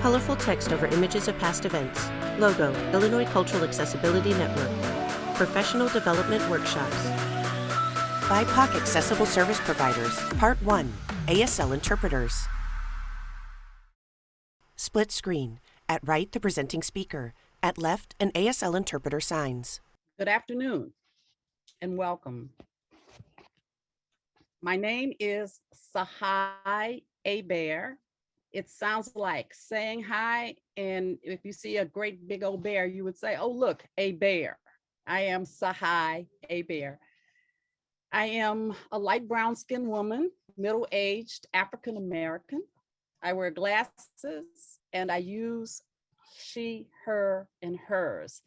Colorful text over images of past events. Logo, Illinois Cultural Accessibility Network. Professional Development Workshops. BIPOC Accessible Service Providers, Part 1, ASL Interpreters. Split screen. At right, the presenting speaker. At left, an ASL interpreter signs. Good afternoon and welcome. My name is Sahai Bear. It sounds like saying hi, and if you see a great big old bear, you would say, oh, look, a bear. I am Sahai Bear. I am a light brown skinned woman, middle-aged African American. I wear glasses and I use she, her, and hers.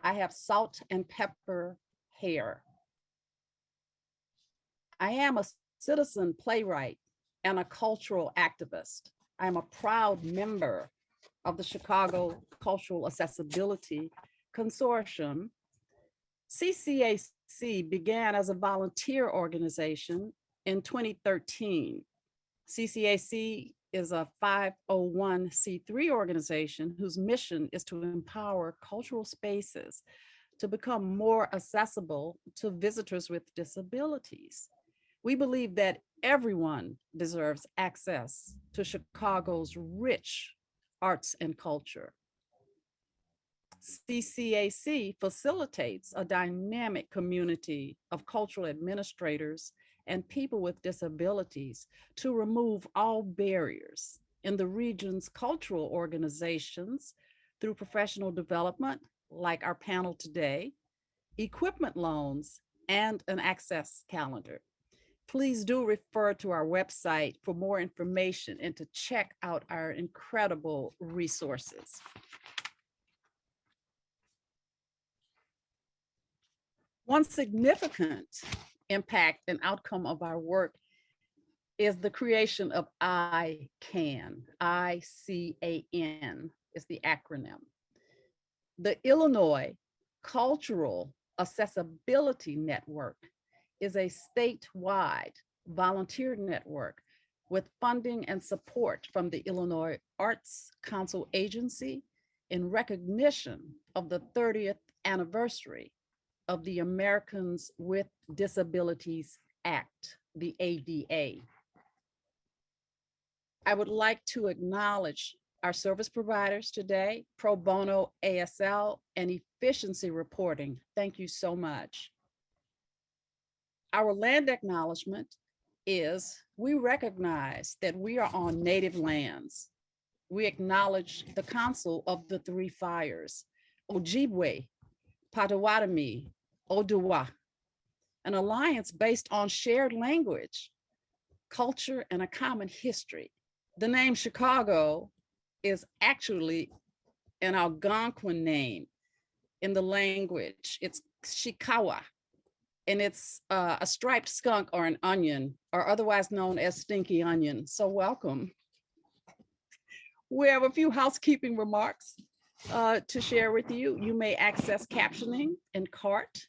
I have salt and pepper hair. I am a citizen playwright and a cultural activist. I am a proud member of the Chicago Cultural Accessibility Consortium. CCAC began as a volunteer organization in 2013. CCAC is a 501c3 organization whose mission is to empower cultural spaces to become more accessible to visitors with disabilities. We believe that everyone deserves access to Chicago's rich arts and culture. CCAC facilitates a dynamic community of cultural administrators and people with disabilities to remove all barriers in the region's cultural organizations through professional development, like our panel today, equipment loans, and an access calendar. Please do refer to our website for more information and to check out our incredible resources. One significant impact and outcome of our work is the creation of ICAN. ICAN is the acronym. The Illinois Cultural Accessibility Network is a statewide volunteer network with funding and support from the Illinois Arts Council Agency in recognition of the 30th anniversary of the Americans with Disabilities Act, the ADA. I would like to acknowledge our service providers today, Pro Bono ASL and Efficiency Reporting. Thank you so much. Our land acknowledgement is we recognize that we are on Native lands. We acknowledge the Council of the Three Fires, Ojibwe, Potawatomi, Odawa, an alliance based on shared language, culture, and a common history. The name Chicago is actually an Algonquin name in the language. It's Chikawa, and it's a striped skunk or an onion, or otherwise known as stinky onion. So welcome. We have a few housekeeping remarks to share with you. You may access captioning in CART.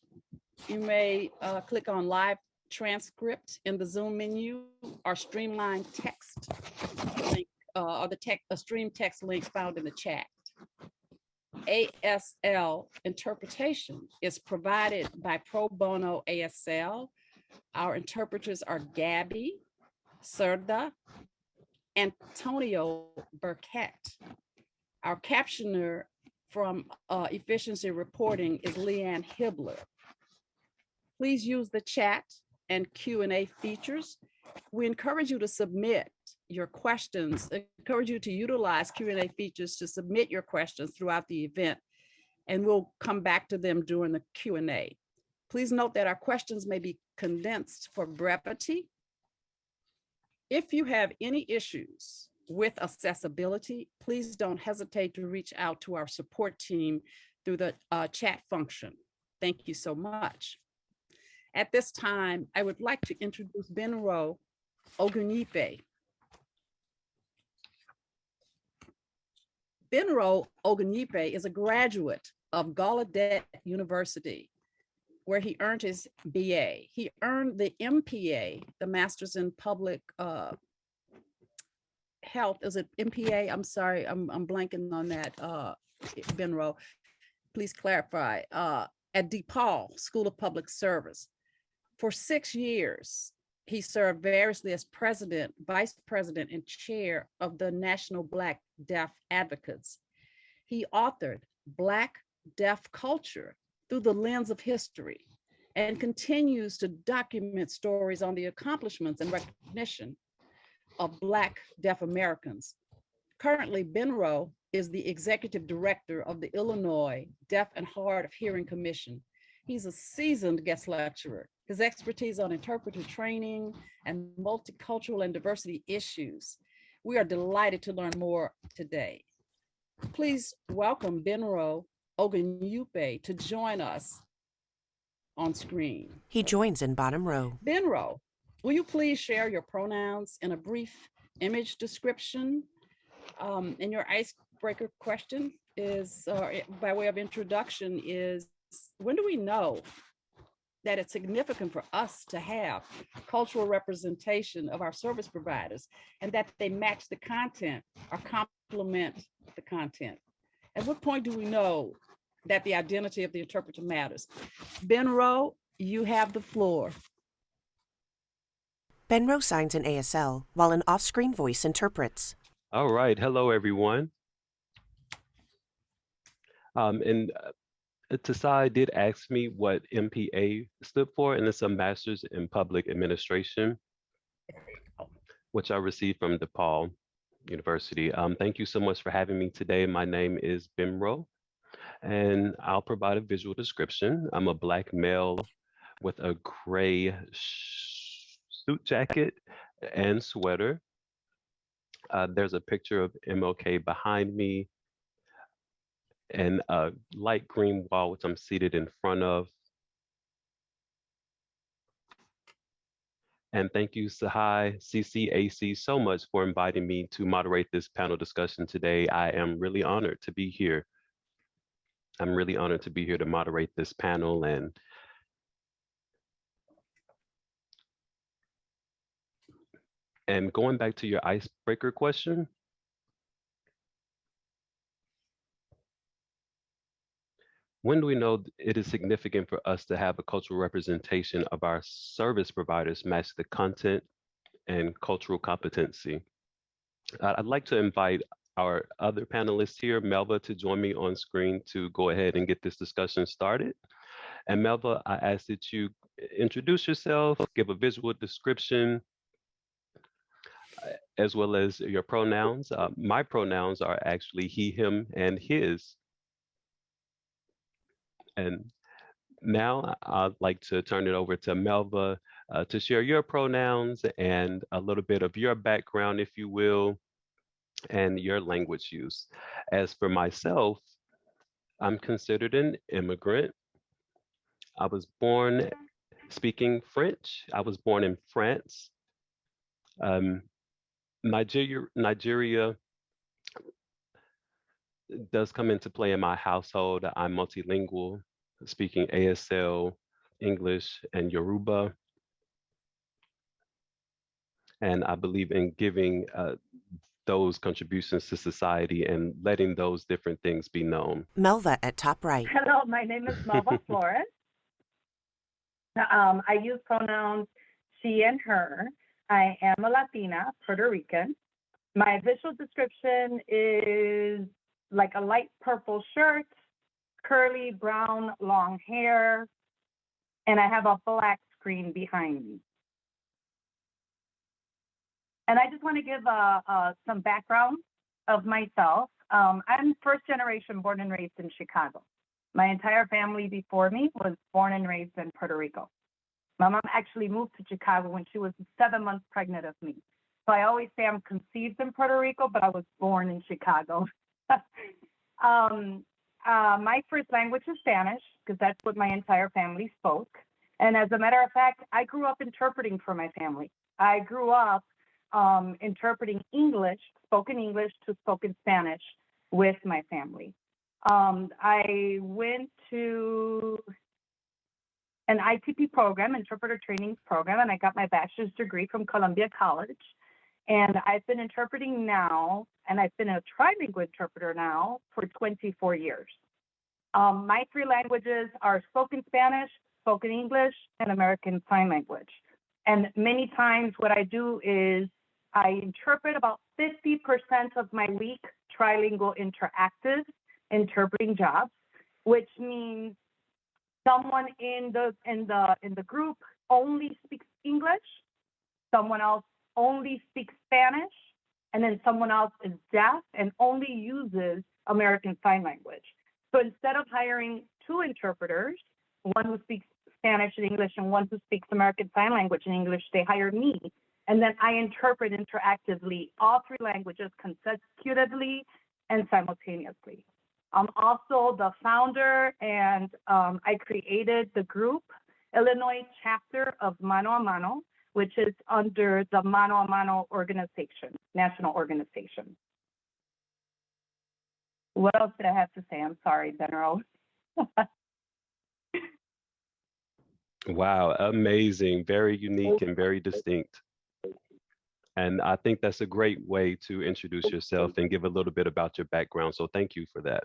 You may click on live transcript in the Zoom menu or streamline text link or the stream text link found in the chat. ASL interpretation is provided by Pro Bono ASL. Our interpreters are Gabby, Serda, Antonio Burkett. Our captioner from Efficiency Reporting is Leanne Hibbler. Please use the chat and Q&A features. We encourage you to submit your questions, encourage you to utilize Q&A features to submit your questions throughout the event, and we'll come back to them during the Q&A. Please note that our questions may be condensed for brevity. If you have any issues with accessibility, please don't hesitate to reach out to our support team through the chat function. Thank you so much. At this time, I would like to introduce Benro Ogunyipe. Benro Ogunyipe is a graduate of Gallaudet University, where he earned his BA. He earned the MPA, the Master's in Public Health, is it MPA? I'm sorry, I'm blanking on that, Benro. Please clarify. At DePaul School of Public Service. For 6 years, he served variously as president, vice president, and chair of the National Black Deaf Advocates. He authored Black Deaf Culture Through the Lens of History and continues to document stories on the accomplishments and recognition of Black Deaf Americans. Currently, Benro is the executive director of the Illinois Deaf and Hard of Hearing Commission. He's a seasoned guest lecturer. His expertise on interpreter training and multicultural and diversity issues. We are delighted to learn more today. Please welcome Benro Ogunyipe to join us on screen. He joins in bottom row. Benro, will you please share your pronouns in a brief image description? And your icebreaker question is, by way of introduction, is when do we know that it's significant for us to have cultural representation of our service providers and that they match the content or complement the content? At what point do we know that the identity of the interpreter matters? Benro, you have the floor. Benro signs in ASL while an off-screen voice interprets. All right. Hello, everyone. Tasai did ask me what MPA stood for, and it's a Master's in Public Administration, which I received from DePaul University. Thank you so much for having me today. My name is Benro, and I'll provide a visual description. I'm a Black male with a gray suit jacket and sweater. There's a picture of MLK behind me and a light green wall, which I'm seated in front of. And thank you, Sahai, CCAC, so much for inviting me to moderate this panel discussion today. I am really honored to be here. I'm really honored to be here to moderate this panel. And going back to your icebreaker question, when do we know it is significant for us to have a cultural representation of our service providers match the content and cultural competency? I'd like to invite our other panelists here, Melva, to join me on screen to go ahead and get this discussion started. And Melva, I ask that you introduce yourself, give a visual description, as well as your pronouns. My pronouns are actually he, him, and his. And now I'd like to turn it over to Melva to share your pronouns and a little bit of your background, if you will, and your language use. As for myself, I'm considered an immigrant. I was born speaking French. I was born in France. Nigeria does come into play in my household. I'm multilingual, speaking ASL, English, and Yoruba. And I believe in giving those contributions to society and letting those different things be known. Melva at top right. Hello, my name is Marva Flores. I use pronouns she and her. I am a Latina, Puerto Rican. My visual description is like a light purple shirt, curly brown long hair, and I have a black screen behind me. And I just want to give some background of myself. I'm first generation born and raised in Chicago. My entire family before me was born and raised in Puerto Rico. My mom actually moved to Chicago when she was 7 months pregnant of me. So I always say I'm conceived in Puerto Rico, but I was born in Chicago. My first language is Spanish, because that's what my entire family spoke. And as a matter of fact, I grew up interpreting for my family. I grew up interpreting English, spoken English to spoken Spanish with my family. I went to an ITP program, interpreter trainings program, and I got my bachelor's degree from Columbia College. And I've been interpreting now, and I've been a trilingual interpreter now for 24 years. My three languages are spoken Spanish, spoken English, and American Sign Language. And many times what I do is I interpret about 50% of my week trilingual interactive interpreting jobs, which means someone in the group only speaks English, someone else only speaks Spanish, and then someone else is deaf and only uses American Sign Language. So instead of hiring two interpreters, one who speaks Spanish and English and one who speaks American Sign Language and English, they hire me. And then I interpret interactively all three languages consecutively and simultaneously. I'm also the founder and I created the group, Illinois chapter of Mano a Mano, which is under the Mano a Mano organization, national organization. What else did I have to say? I'm sorry, Benro. Wow, amazing, very unique and very distinct. And I think that's a great way to introduce yourself and give a little bit about your background. So thank you for that.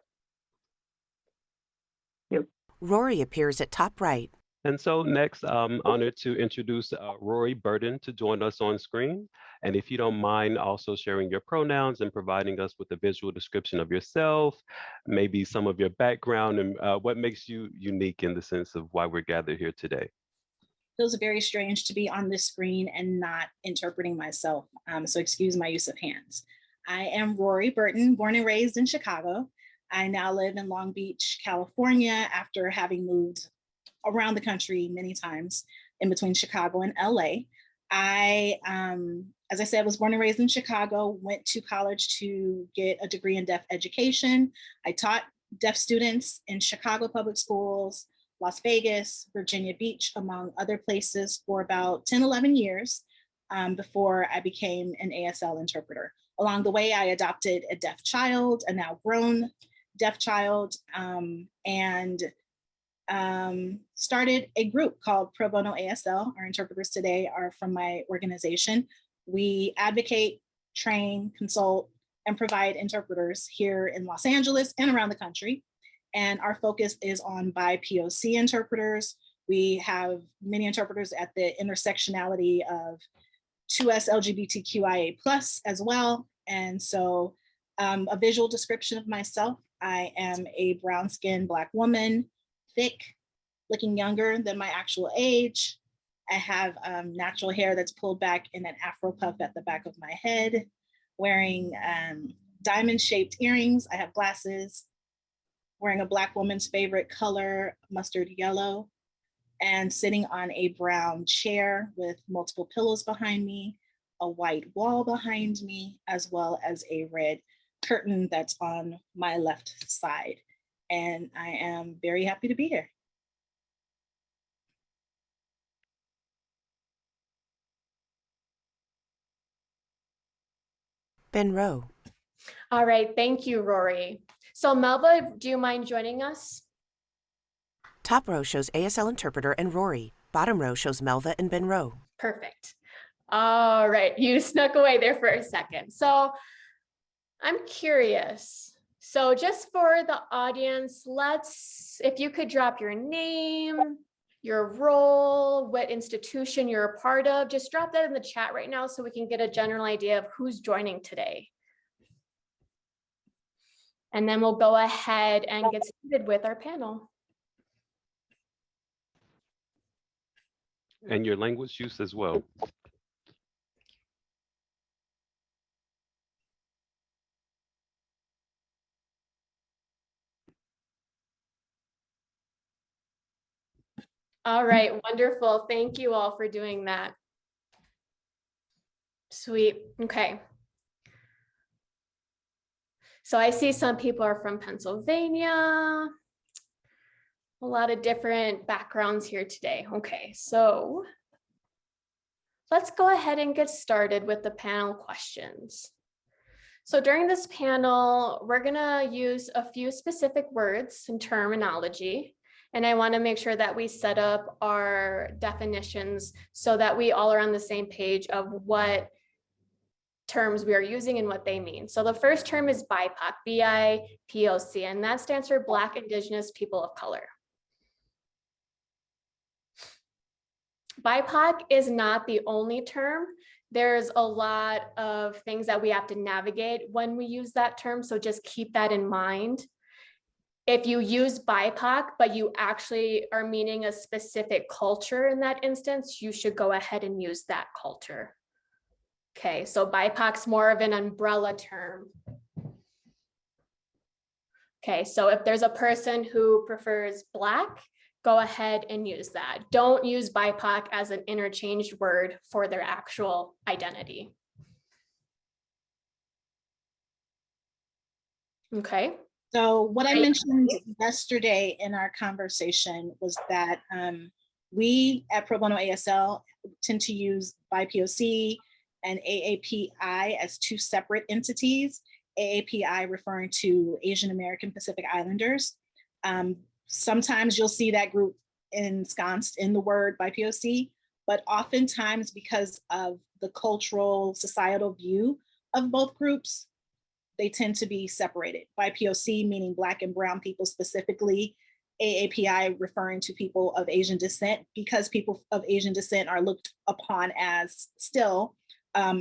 Rory appears at top right. And so next, I'm honored to introduce Rory Burton to join us on screen. And if you don't mind also sharing your pronouns and providing us with a visual description of yourself, maybe some of your background and what makes you unique in the sense of why we're gathered here today. Feels very strange to be on this screen and not interpreting myself. So excuse my use of hands. I am Rory Burton, born and raised in Chicago. I now live in Long Beach, California, after having moved around the country many times in between Chicago and LA. I, as I said, was born and raised in Chicago, went to college to get a degree in deaf education. I taught deaf students in Chicago public schools, Las Vegas, Virginia Beach, among other places for about 10, 11 years before I became an ASL interpreter. Along the way, I adopted a deaf child, a now grown deaf child, and started a group called Pro Bono ASL. Our interpreters today are from my organization. We advocate, train, consult, and provide interpreters here in Los Angeles and around the country. And our focus is on BIPOC interpreters. We have many interpreters at the intersectionality of 2S LGBTQIA+ as well. And so a visual description of myself: I am a brown-skinned Black woman, thick, looking younger than my actual age. I have natural hair that's pulled back in an Afro puff at the back of my head, wearing diamond-shaped earrings. I have glasses, wearing a Black woman's favorite color, mustard yellow, and sitting on a brown chair with multiple pillows behind me, a white wall behind me, as well as a red curtain that's on my left side. And I am very happy to be here. Benro. All right, thank you, Rory. So Melva, do you mind joining us? Top row shows ASL Interpreter and Rory. Bottom row shows Melva and Benro. Perfect. All right, you snuck away there for a second. So I'm curious. So just for the audience, if you could drop your name, your role, what institution you're a part of, just drop that in the chat right now so we can get a general idea of who's joining today. And then we'll go ahead and get started with our panel. And your language use as well. All right, wonderful. Thank you all for doing that. Sweet, okay. So I see some people are from Pennsylvania. A lot of different backgrounds here today. Okay, so let's go ahead and get started with the panel questions. So during this panel, we're gonna use a few specific words and terminology. And I want to make sure that we set up our definitions so that we all are on the same page of what terms we are using and what they mean. So the first term is BIPOC, B-I-P-O-C, and that stands for Black, Indigenous, People of Color. BIPOC is not the only term. There's a lot of things that we have to navigate when we use that term, so just keep that in mind. If you use BIPOC, but you actually are meaning a specific culture in that instance, you should go ahead and use that culture. Okay, so BIPOC's more of an umbrella term. Okay, so if there's a person who prefers Black, go ahead and use that. Don't use BIPOC as an interchanged word for their actual identity. Okay. So what I mentioned yesterday in our conversation was that we at Pro Bono ASL tend to use BIPOC and AAPI as two separate entities, AAPI referring to Asian American Pacific Islanders. Sometimes you'll see that group ensconced in the word BIPOC, but oftentimes because of the cultural, societal view of both groups, they tend to be separated. BIPOC meaning Black and Brown people specifically, AAPI referring to people of Asian descent, because people of Asian descent are looked upon as still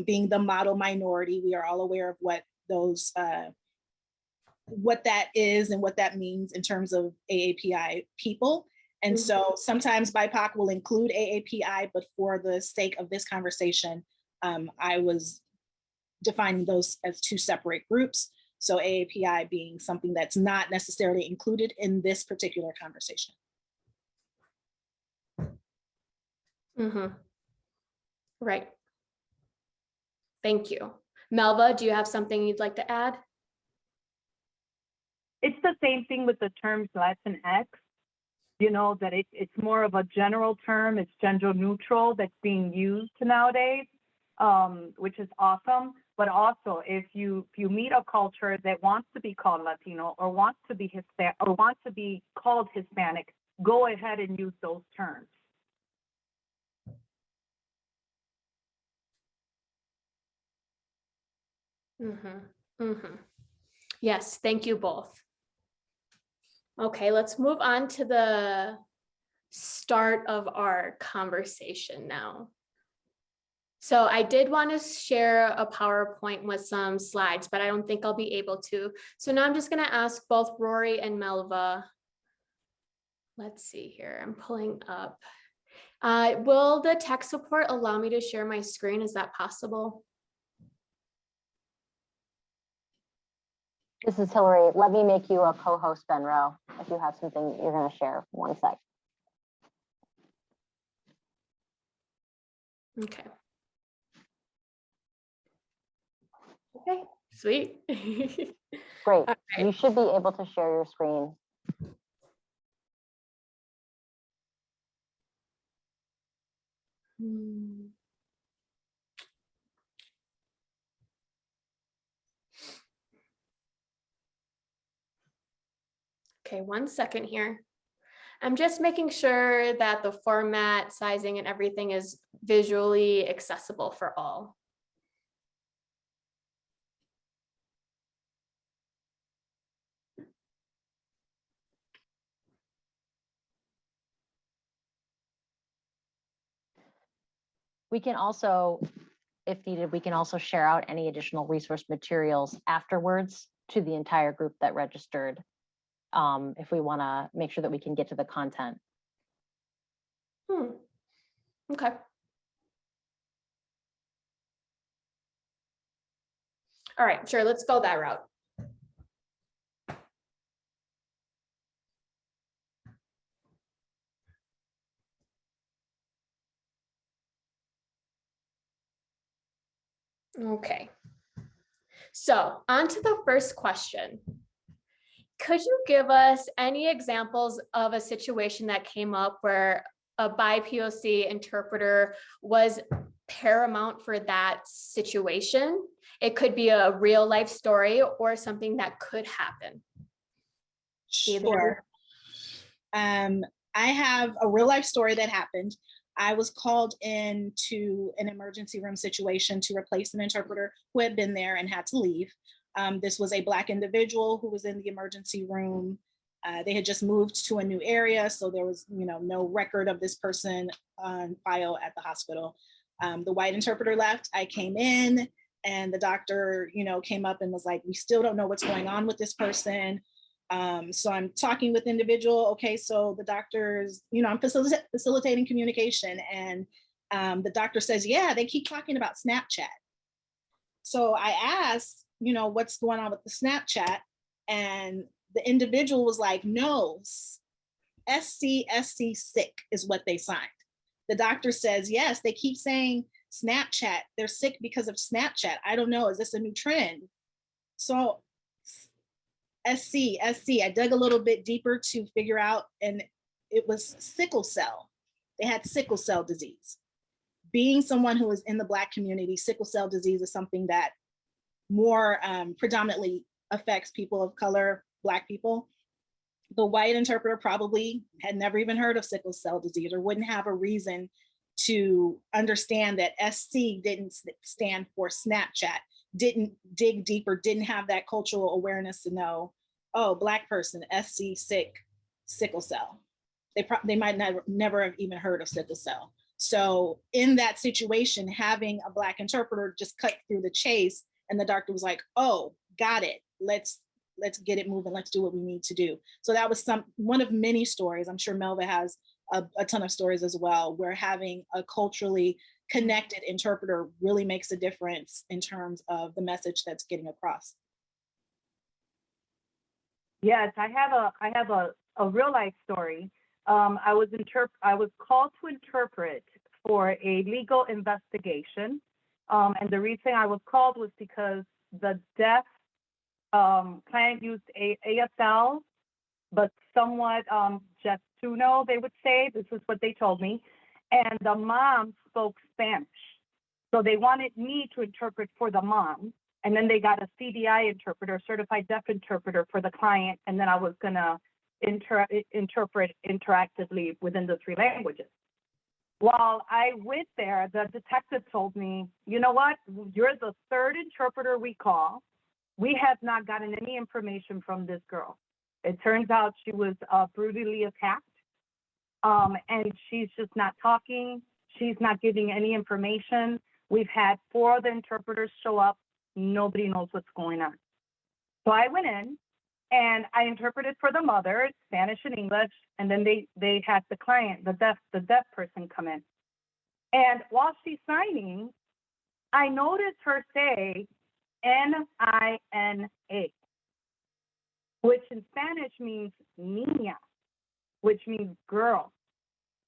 being the model minority. We are all aware of what those, what that is and what that means in terms of AAPI people. And so sometimes BIPOC will include AAPI, but for the sake of this conversation, I was defining those as two separate groups. So AAPI being something that's not necessarily included in this particular conversation. Right. Thank you. Melva, do you have something you'd like to add? It's the same thing with the terms Latinx, you know, that it's more of a general term, it's gender neutral that's being used nowadays, which is awesome. But also if you meet a culture that wants to be called Latino or wants to be Hispanic or wants to be called Hispanic, go ahead and use those terms. Yes, thank you both. Okay, let's move on to the start of our conversation now. So I did want to share a PowerPoint with some slides, but I don't think I'll be able to. So now I'm just going to ask both Rory and Melva. Let's see here, I'm pulling up. Will the tech support allow me to share my screen? Is that possible? This is Hillary. Let me make you a co-host, Benro, if you have something you're going to share. One sec. Okay. Okay, sweet. Great. Right. You should be able to share your screen. Okay, 1 second here. I'm just making sure that the format, sizing, and everything is visually accessible for all. We can also, if needed, we can also share out any additional resource materials afterwards to the entire group that registered, if we want to make sure that we can get to the content. Okay. All right, sure, let's go that route. Okay. So on to the first question. Could you give us any examples of a situation that came up where a BIPOC interpreter was paramount for that situation? It could be a real life story or something that could happen. Sure. I have a real life story that happened. I was called into an emergency room situation to replace an interpreter who had been there and had to leave. This was a Black individual who was in the emergency room. They had just moved to a new area, so there was, no record of this person on file at the hospital. The white interpreter left. I came in, and the doctor, came up and was like, "We still don't know what's going on with this person." So I'm talking with the individual. Okay, so the doctor's, I'm facilitating communication, and the doctor says, "Yeah, they keep talking about Snapchat." So I asked, what's going on with the Snapchat, and the individual was like, "No, SC sick is what they signed." The doctor says, "Yes, they keep saying Snapchat. They're sick because of Snapchat. I don't know. Is this a new trend?" So SC, I dug a little bit deeper to figure out, and it was sickle cell. They had sickle cell disease. Being someone who is in the Black community, sickle cell disease is something that more predominantly affects people of color, Black people. The white interpreter probably had never even heard of sickle cell disease or wouldn't have a reason to understand that SC didn't stand for Snapchat, didn't dig deeper, didn't have that cultural awareness to know, oh, Black person, SC sick, sickle cell. They might never have even heard of sickle cell. So in that situation, having a Black interpreter just cut through the chase, and the doctor was like, "Oh, got it. Let's get it moving. Let's do what we need to do." So that was one of many stories. I'm sure Melva has a ton of stories as well, where having a culturally connected interpreter really makes a difference in terms of the message that's getting across. Yes, I have a real life story. I was called to interpret for a legal investigation, and the reason I was called was because the deaf client used ASL, but somewhat gestuno, they would say. This is what they told me. And the mom spoke Spanish. So they wanted me to interpret for the mom. And then they got a CDI interpreter, certified deaf interpreter for the client. And then I was going to interpret interactively within the 3 languages. While I went there, the detective told me, "You know what? You're the 3rd interpreter we call. We have not gotten any information from this girl. It turns out she was brutally attacked, and she's just not talking. She's not giving any information. We've had 4 other interpreters show up. Nobody knows what's going on." So I went in and I interpreted for the mother, Spanish and English, and then they had the client, the deaf person, come in. And while she's signing, I noticed her say NINA, which in Spanish means niña, which means girl.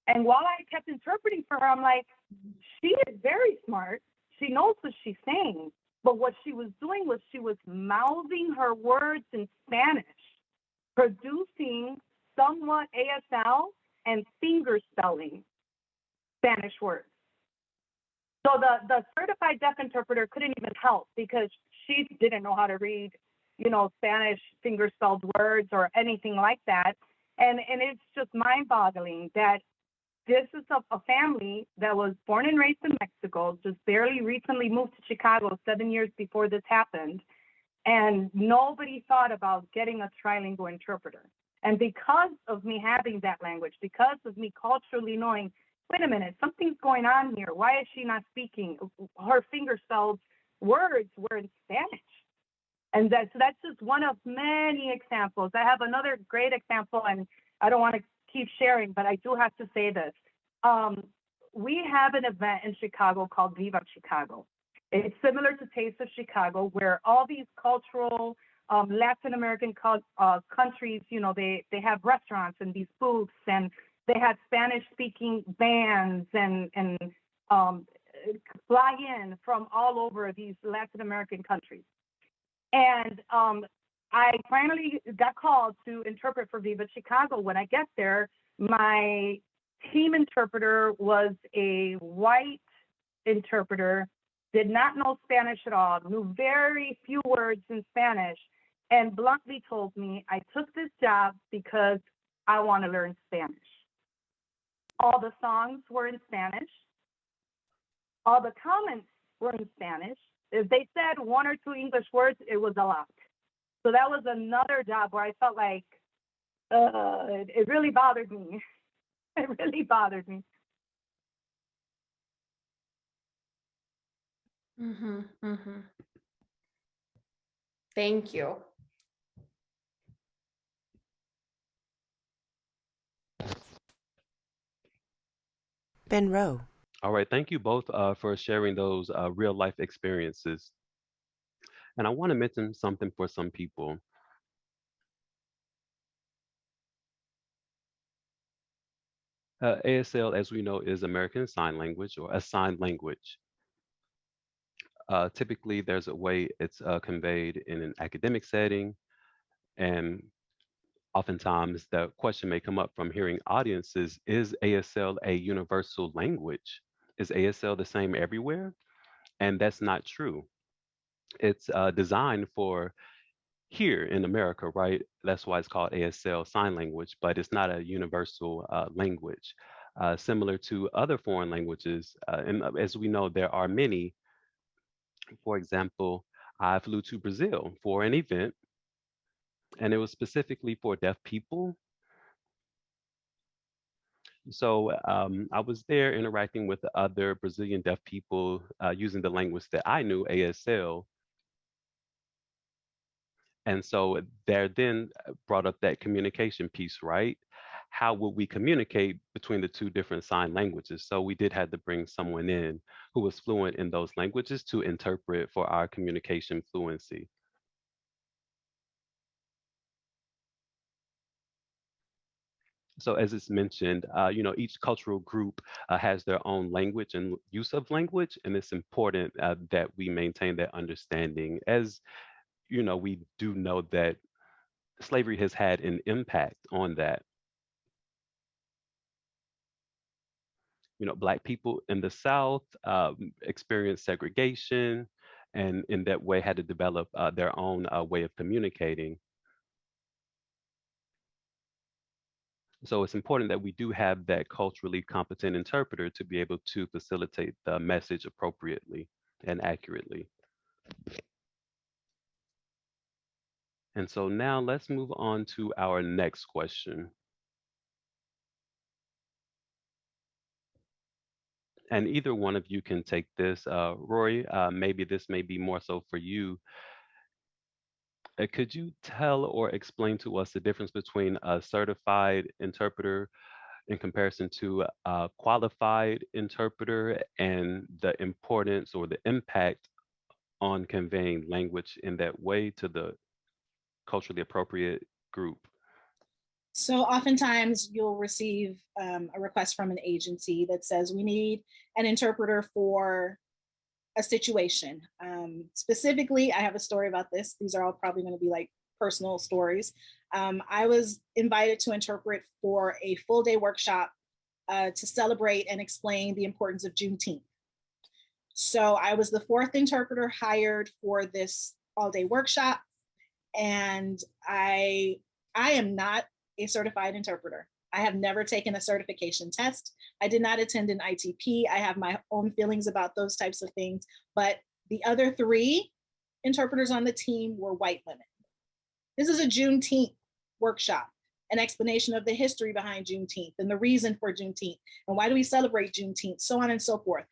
And while I kept interpreting for her, I'm like, she is very smart. She knows what she's saying. But what she was doing was she was mouthing her words in Spanish, producing somewhat ASL and finger spelling Spanish words. So the certified deaf interpreter couldn't even help because she didn't know how to read, Spanish finger spelled words or anything like that. And it's just mind boggling that this is a family that was born and raised in Mexico, just barely recently moved to Chicago 7 years before this happened. And nobody thought about getting a trilingual interpreter. And because of me having that language, because of me culturally knowing, wait a minute, something's going on here. Why is she not speaking? Her finger spelled words were in Spanish. And so that's just one of many examples. I have another great example, and I don't want to keep sharing, but I do have to say this. We have an event in Chicago called Viva Chicago. It's similar to Taste of Chicago, where all these cultural Latin American countries, they have restaurants and these booths, and they have Spanish-speaking bands and fly in from all over these Latin American countries. And I finally got called to interpret for Viva Chicago. When I get there, my team interpreter was a white interpreter, did not know Spanish at all, knew very few words in Spanish, and bluntly told me, "I took this job because I want to learn Spanish." All the songs were in Spanish. All the comments were in Spanish. If they said one or two English words, it was allowed. So that was another job where I felt like it really bothered me. It really bothered me. Thank you. Benro. All right, thank you both for sharing those real life experiences. And I want to mention something for some people. ASL, as we know, is American Sign Language or a sign language. Typically, there's a way it's conveyed in an academic setting, and oftentimes the question may come up from hearing audiences, is ASL a universal language? Is ASL the same everywhere? And that's not true. It's designed for here in America, right? That's why it's called ASL sign language, but it's not a universal language. Similar to other foreign languages, and as we know, there are many. For example, I flew to Brazil for an event, and it was specifically for deaf people. So I was there interacting with the other Brazilian deaf people using the language that I knew, ASL. And so there then brought up that communication piece, right? How would we communicate between the two different sign languages? So we did have to bring someone in who was fluent in those languages to interpret for our communication fluency. So as it's mentioned, each cultural group has their own language and use of language, and it's important that we maintain that understanding. As we do know that slavery has had an impact on that. Black people in the South experienced segregation, and in that way had to develop their own way of communicating. So it's important that we do have that culturally competent interpreter to be able to facilitate the message appropriately and accurately. And so now let's move on to our next question. And either one of you can take this. Rory, maybe this may be more so for you. Could you tell or explain to us the difference between a certified interpreter in comparison to a qualified interpreter, and the importance or the impact on conveying language in that way to the culturally appropriate group? So oftentimes you'll receive a request from an agency that says we need an interpreter for a situation. Specifically, I have a story about this. These are all probably going to be like personal stories. I was invited to interpret for a full day workshop to celebrate and explain the importance of Juneteenth. So I was the fourth interpreter hired for this all day workshop. And I am not a certified interpreter. I have never taken a certification test. I did not attend an ITP. I have my own feelings about those types of things, but the other three interpreters on the team were white women. This is a Juneteenth workshop, an explanation of the history behind Juneteenth and the reason for Juneteenth and why do we celebrate Juneteenth, so on and so forth,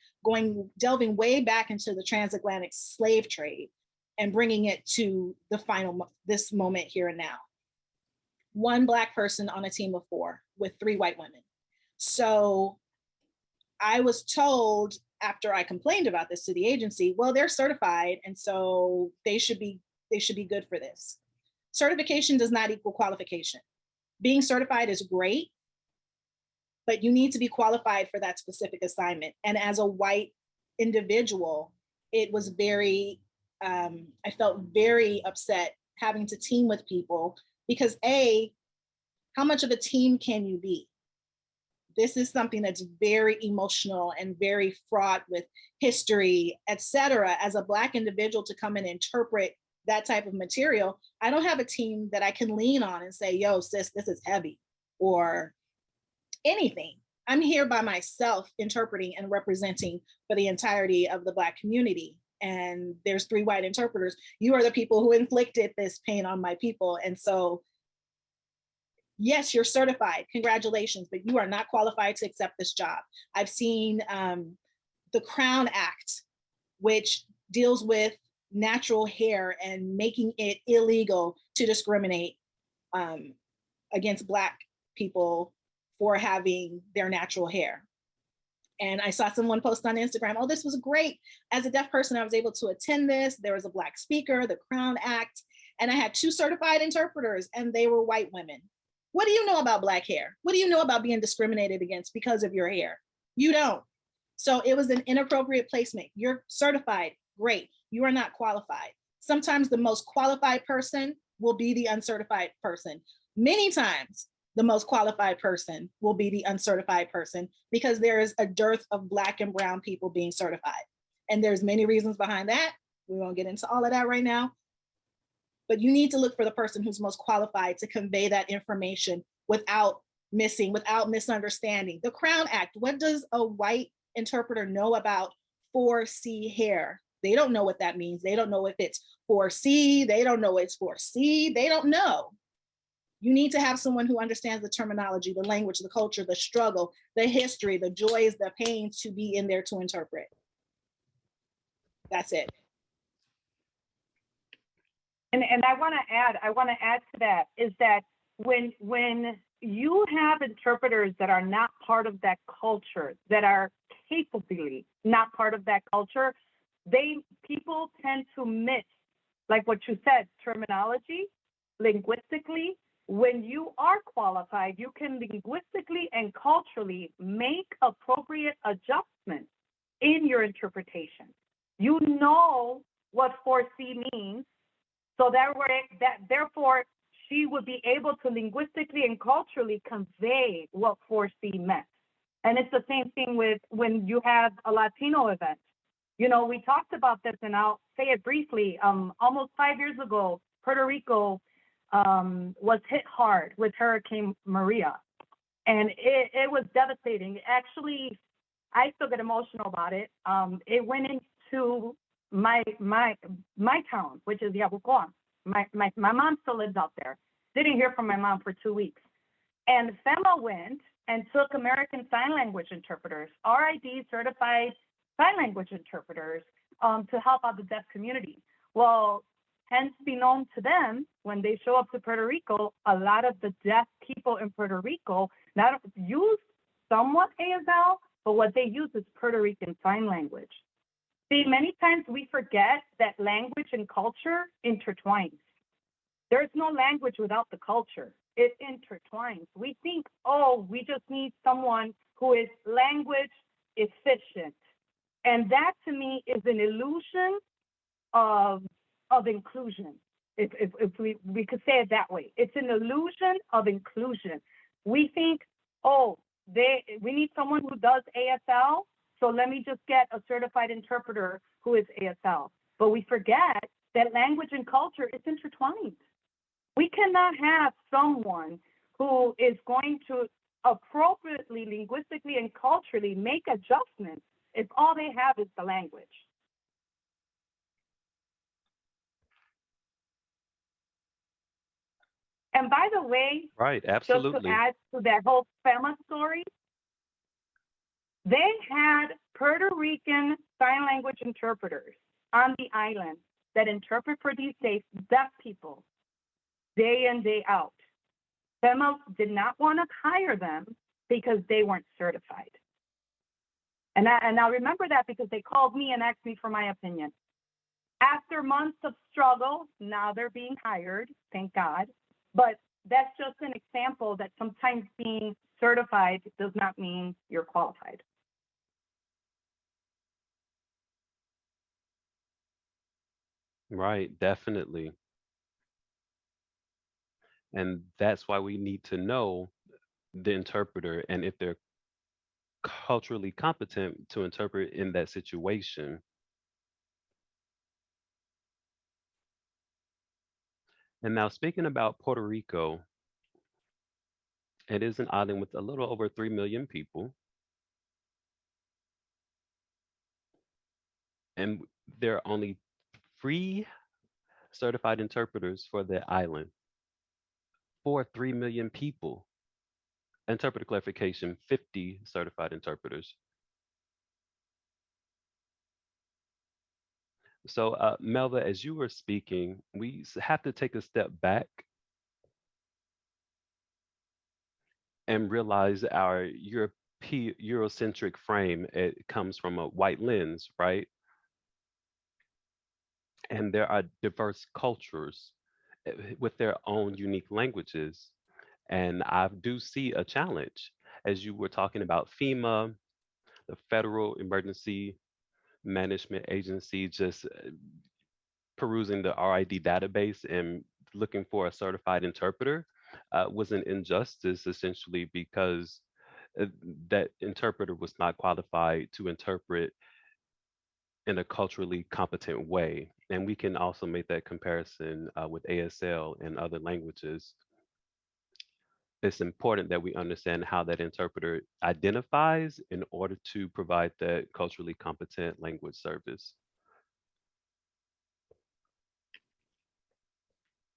delving way back into the transatlantic slave trade and bringing it to this moment here and now. One Black person on a team of 4 with 3 white women. So I was told after I complained about this to the agency, well, they're certified, and so they should be good for this. Certification does not equal qualification. Being certified is great, but you need to be qualified for that specific assignment. And as a white individual, it was I felt very upset having to team with people because how much of a team can you be? This is something that's very emotional and very fraught with history, et cetera. As a Black individual to come and interpret that type of material, I don't have a team that I can lean on and say, yo, sis, this is heavy or anything. I'm here by myself interpreting and representing for the entirety of the Black community. And there's 3 white interpreters. You are the people who inflicted this pain on my people. And so, yes, you're certified, congratulations, but you are not qualified to accept this job. I've seen the Crown Act, which deals with natural hair and making it illegal to discriminate against Black people for having their natural hair. And I saw someone post on Instagram, oh, this was great. As a deaf person, I was able to attend this. There was a Black speaker, the Crown Act, and I had 2 certified interpreters and they were white women. What do you know about Black hair? What do you know about being discriminated against because of your hair? You don't. So it was an inappropriate placement. You're certified, great. You are not qualified. Sometimes the most qualified person will be the uncertified person. Many times, the most qualified person will be the uncertified person because there is a dearth of Black and brown people being certified. And there's many reasons behind that. We won't get into all of that right now. But you need to look for the person who's most qualified to convey that information without missing, without misunderstanding. The Crown Act, what does a white interpreter know about 4C hair? They don't know what that means. They don't know if it's 4C. They don't know it's 4C. They don't know. You need to have someone who understands the terminology, the language, the culture, the struggle, the history, the joys, the pains to be in there to interpret. That's it. And I want to add to that is that when you have interpreters that are not part of that culture, that are capably not part of that culture, people tend to miss, like what you said, terminology, linguistically. When you are qualified, you can linguistically and culturally make appropriate adjustments in your interpretation. You know what 4C means, so therefore she would be able to linguistically and culturally convey what 4C meant. And it's the same thing with when you have a Latino event. You know, we talked about this, and I'll say it briefly. Almost 5 years ago, Puerto Rico was hit hard with Hurricane Maria, and it was devastating. Actually, I still get emotional about it. It went into my town, which is Yabucoa. My mom still lives out there. Didn't hear from my mom for 2 weeks, and FEMA went and took American Sign Language interpreters, RID certified sign language interpreters, to help out the deaf community. Well, hence be known to them, when they show up to Puerto Rico, a lot of the deaf people in Puerto Rico not use somewhat ASL, but what they use is Puerto Rican Sign Language. See, many times we forget that language and culture intertwines. There's no language without the culture. It intertwines. We think, oh, we just need someone who is language efficient. And that to me is an illusion of inclusion. If we could say it that way. It's an illusion of inclusion. We think, oh, we need someone who does ASL, so let me just get a certified interpreter who is ASL. But we forget that language and culture is intertwined. We cannot have someone who is going to appropriately, linguistically, and culturally make adjustments if all they have is the language. And by the way, Right, absolutely. just to add to that whole FEMA story, they had Puerto Rican sign language interpreters on the island that interpret for these deaf people day in, day out. FEMA did not want to hire them because they weren't certified. And I remember that because they called me and asked me for my opinion. After months of struggle, now they're being hired, thank God. But that's just an example that sometimes being certified does not mean you're qualified. Right, definitely. And that's why we need to know the interpreter and if they're culturally competent to interpret in that situation. And now speaking about Puerto Rico, It is an island with a little over 3 million people. And there are only 3 certified interpreters for the island for 3 million people. Interpreter clarification, 50 certified interpreters. So, Melva, as you were speaking, we have to take a step back and realize our Eurocentric frame, it comes from a white lens, right? And there are diverse cultures with their own unique languages. And I do see a challenge as you were talking about FEMA, the Federal Emergency Management Agency, just perusing the RID database and looking for a certified interpreter was an injustice essentially because uh, that interpreter was not qualified to interpret in a culturally competent way. And we can also make that comparison with ASL and other languages. It's important that we understand how that interpreter identifies in order to provide that culturally competent language service.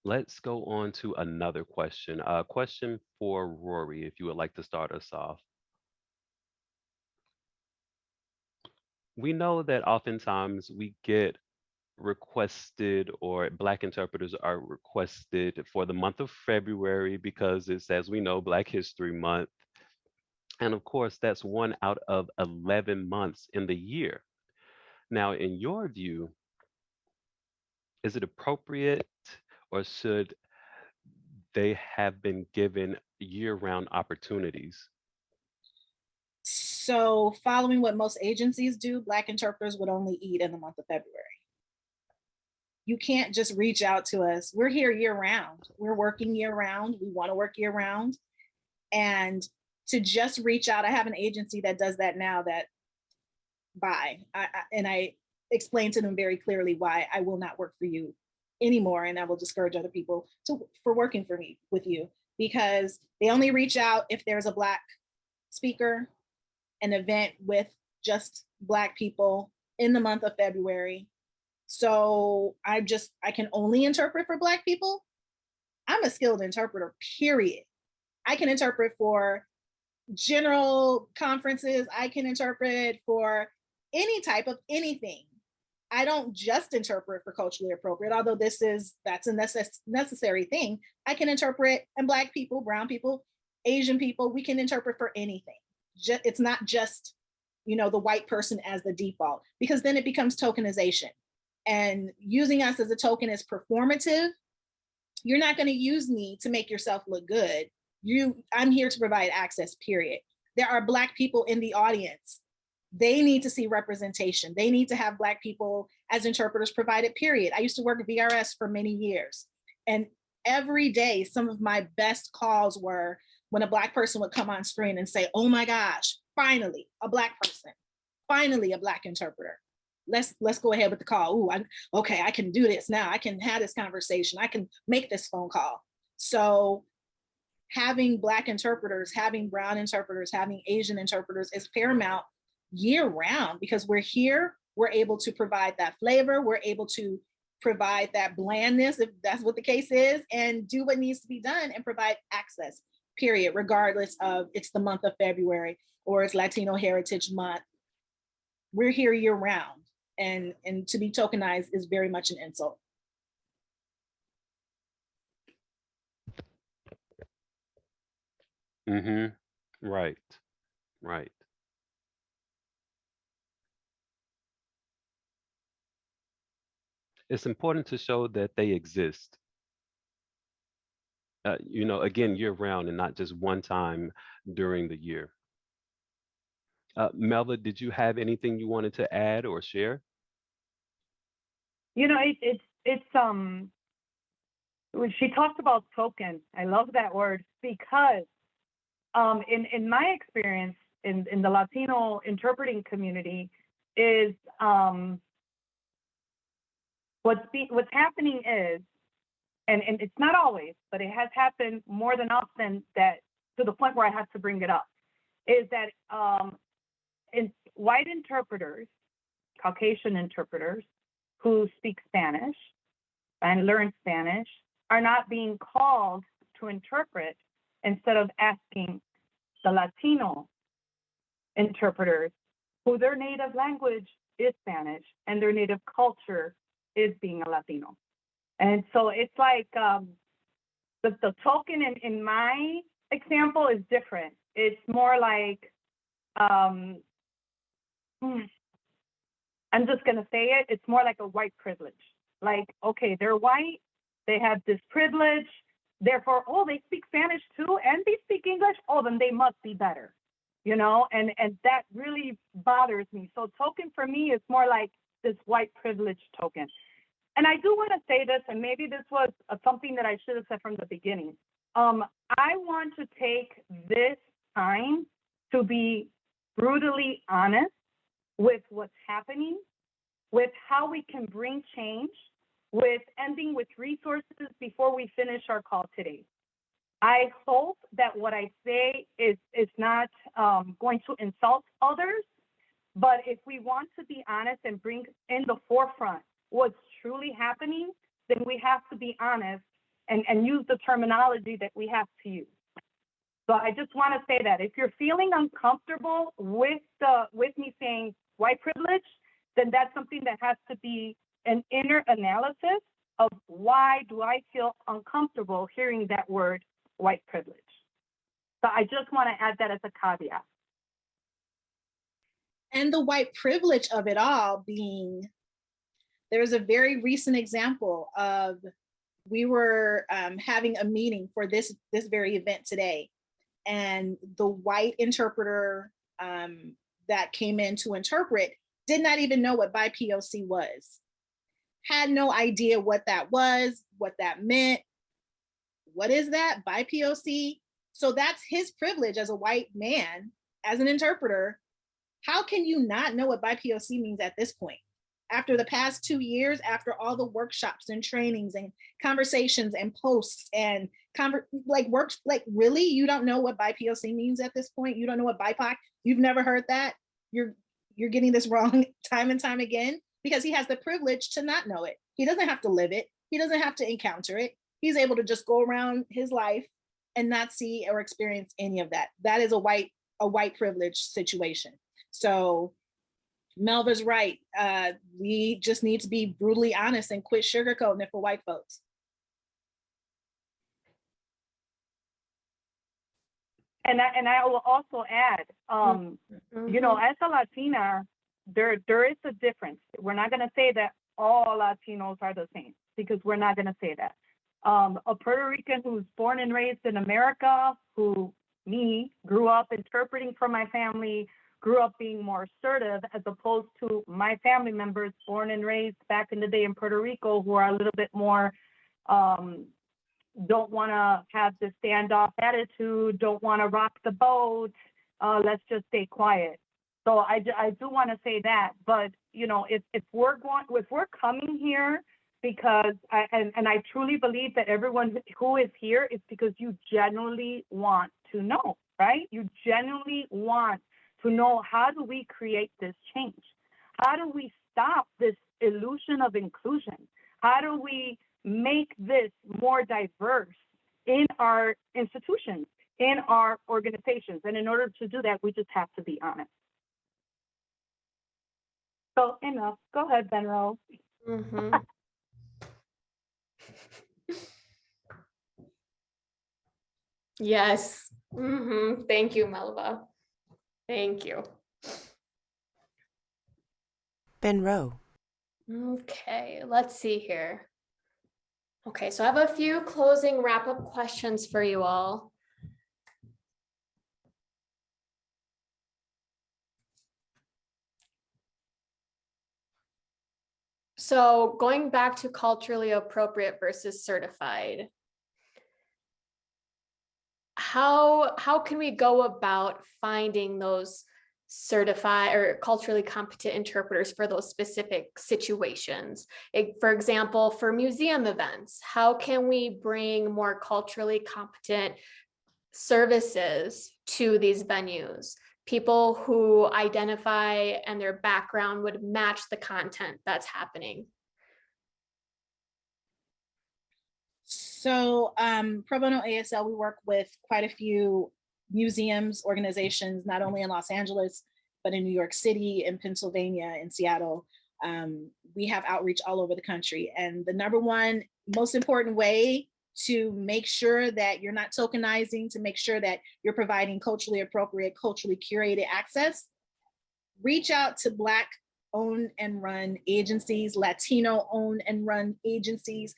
Let's go on to another question. A question for Rory, if you would like to start us off. We know that oftentimes we get requested or Black interpreters are requested for the month of February because it's, as we know, Black History Month. And of course, that's 1 out of 11 months in the year. Now, in your view, is it appropriate or should they have been given year-round opportunities? So following what most agencies do, Black interpreters would only eat in the month of February. You can't just reach out to us. We're here year round. We're working year round. We want to work year round. And to just reach out, I have an agency that does that now that bye. I explained to them very clearly why I will not work for you anymore. And I will discourage other people for working for me with you because they only reach out if there's a Black speaker, an event with just Black people in the month of February. So I can only interpret for Black people. I'm a skilled interpreter, period. I can interpret for general conferences. I can interpret for any type of anything. I don't just interpret for culturally appropriate, although that's a necessary thing. I can interpret, and Black people, brown people, Asian people, we can interpret for anything. It's not just, the white person as the default, because then it becomes tokenization. And using us as a token is performative. You're not going to use me to make yourself look good. I'm here to provide access, period. There are Black people in the audience. They need to see representation. They need to have Black people as interpreters provided, period. I used to work at VRS for many years. And every day, some of my best calls were when a Black person would come on screen and say, oh my gosh, finally, a Black person, finally a Black interpreter. Let's go ahead with the call. Ooh, okay, I can do this now. I can have this conversation. I can make this phone call. So having Black interpreters, having brown interpreters, having Asian interpreters is paramount year round because we're here, we're able to provide that flavor, we're able to provide that blandness, if that's what the case is, and do what needs to be done and provide access, period, regardless of it's the month of February or it's Latino Heritage Month. We're here year round. And to be tokenized is very much an insult. Mm-hmm. Right. It's important to show that they exist. Again, year round and not just one time during the year. Melva, did you have anything you wanted to add or share? When she talked about token, I love that word because in my experience in the Latino interpreting community is what's happening is, and it's not always, but it has happened more than often that to the point where I had to bring it up, is that white interpreters, Caucasian interpreters who speak Spanish and learn Spanish are not being called to interpret, instead of asking the Latino interpreters who their native language is Spanish and their native culture is being a Latino. And so it's like the token in my example is different. It's more like, I'm just gonna say it, it's more like a white privilege. Like, okay, they're white, they have this privilege, therefore, oh, they speak Spanish too, and they speak English, oh, then they must be better, you know? And that really bothers me. So token for me is more like this white privilege token. And I do want to say this, and maybe this was something that I should have said from the beginning. I want to take this time to be brutally honest with what's happening, with how we can bring change, with ending with resources before we finish our call today. I hope that what I say is not going to insult others, but if we want to be honest and bring in the forefront what's truly happening, then we have to be honest and use the terminology that we have to use. So I just want to say that if you're feeling uncomfortable with me saying white privilege, then that's something that has to be an inner analysis of why do I feel uncomfortable hearing that word white privilege. So I just want to add that as a caveat. And the white privilege of it all being, there's a very recent example of, we were having a meeting for this very event today, and the white interpreter that came in to interpret did not even know what BIPOC was, had no idea what that was, what that meant. What is that, BIPOC? So that's his privilege as a white man, as an interpreter. How can you not know what BIPOC means at this point? After the past 2 years, after all the workshops and trainings and conversations and posts and really, you don't know what BIPOC means at this point? You don't know what BIPOC? You've never heard that? You're getting this wrong time and time again, because he has the privilege to not know it. He doesn't have to live it. He doesn't have to encounter it. He's able to just go around his life and not see or experience any of that. That is a white privilege situation. So Melva's right. We just need to be brutally honest and quit sugarcoating it for white folks. And I will also add, you know, as a Latina, there is a difference. We're not going to say that all Latinos are the same, because we're not going to say that. A Puerto Rican who's born and raised in America, who grew up interpreting for my family, grew up being more assertive, as opposed to my family members born and raised back in the day in Puerto Rico, who are a little bit more, don't want to have the standoff attitude, don't want to rock the boat, let's just stay quiet. So I do want to say that, but you know, if we're coming here because I truly believe that everyone who is here is because you genuinely want to know, right? You genuinely want to know, how do we create this change? How do we stop this illusion of inclusion? How do we make this more diverse in our institutions, in our organizations? And in order to do that, we just have to be honest. So enough. Go ahead, Benro. Yes. Thank you, Melva. Thank you. Benro. Okay, let's see here. Okay, so I have a few closing wrap-up questions for you all. So going back to culturally appropriate versus certified, how can we go about finding those certified or culturally competent interpreters for those specific situations? For example, for museum events, how can we bring more culturally competent services to these venues, people who identify and their background would match the content that's happening? So Pro Bono ASL, we work with quite a few museums, organizations, not only in Los Angeles, but in New York City, in Pennsylvania, in Seattle. We have outreach all over the country. And the number one most important way to make sure that you're not tokenizing, to make sure that you're providing culturally appropriate, culturally curated access, reach out to Black owned and run agencies, Latino owned and run agencies.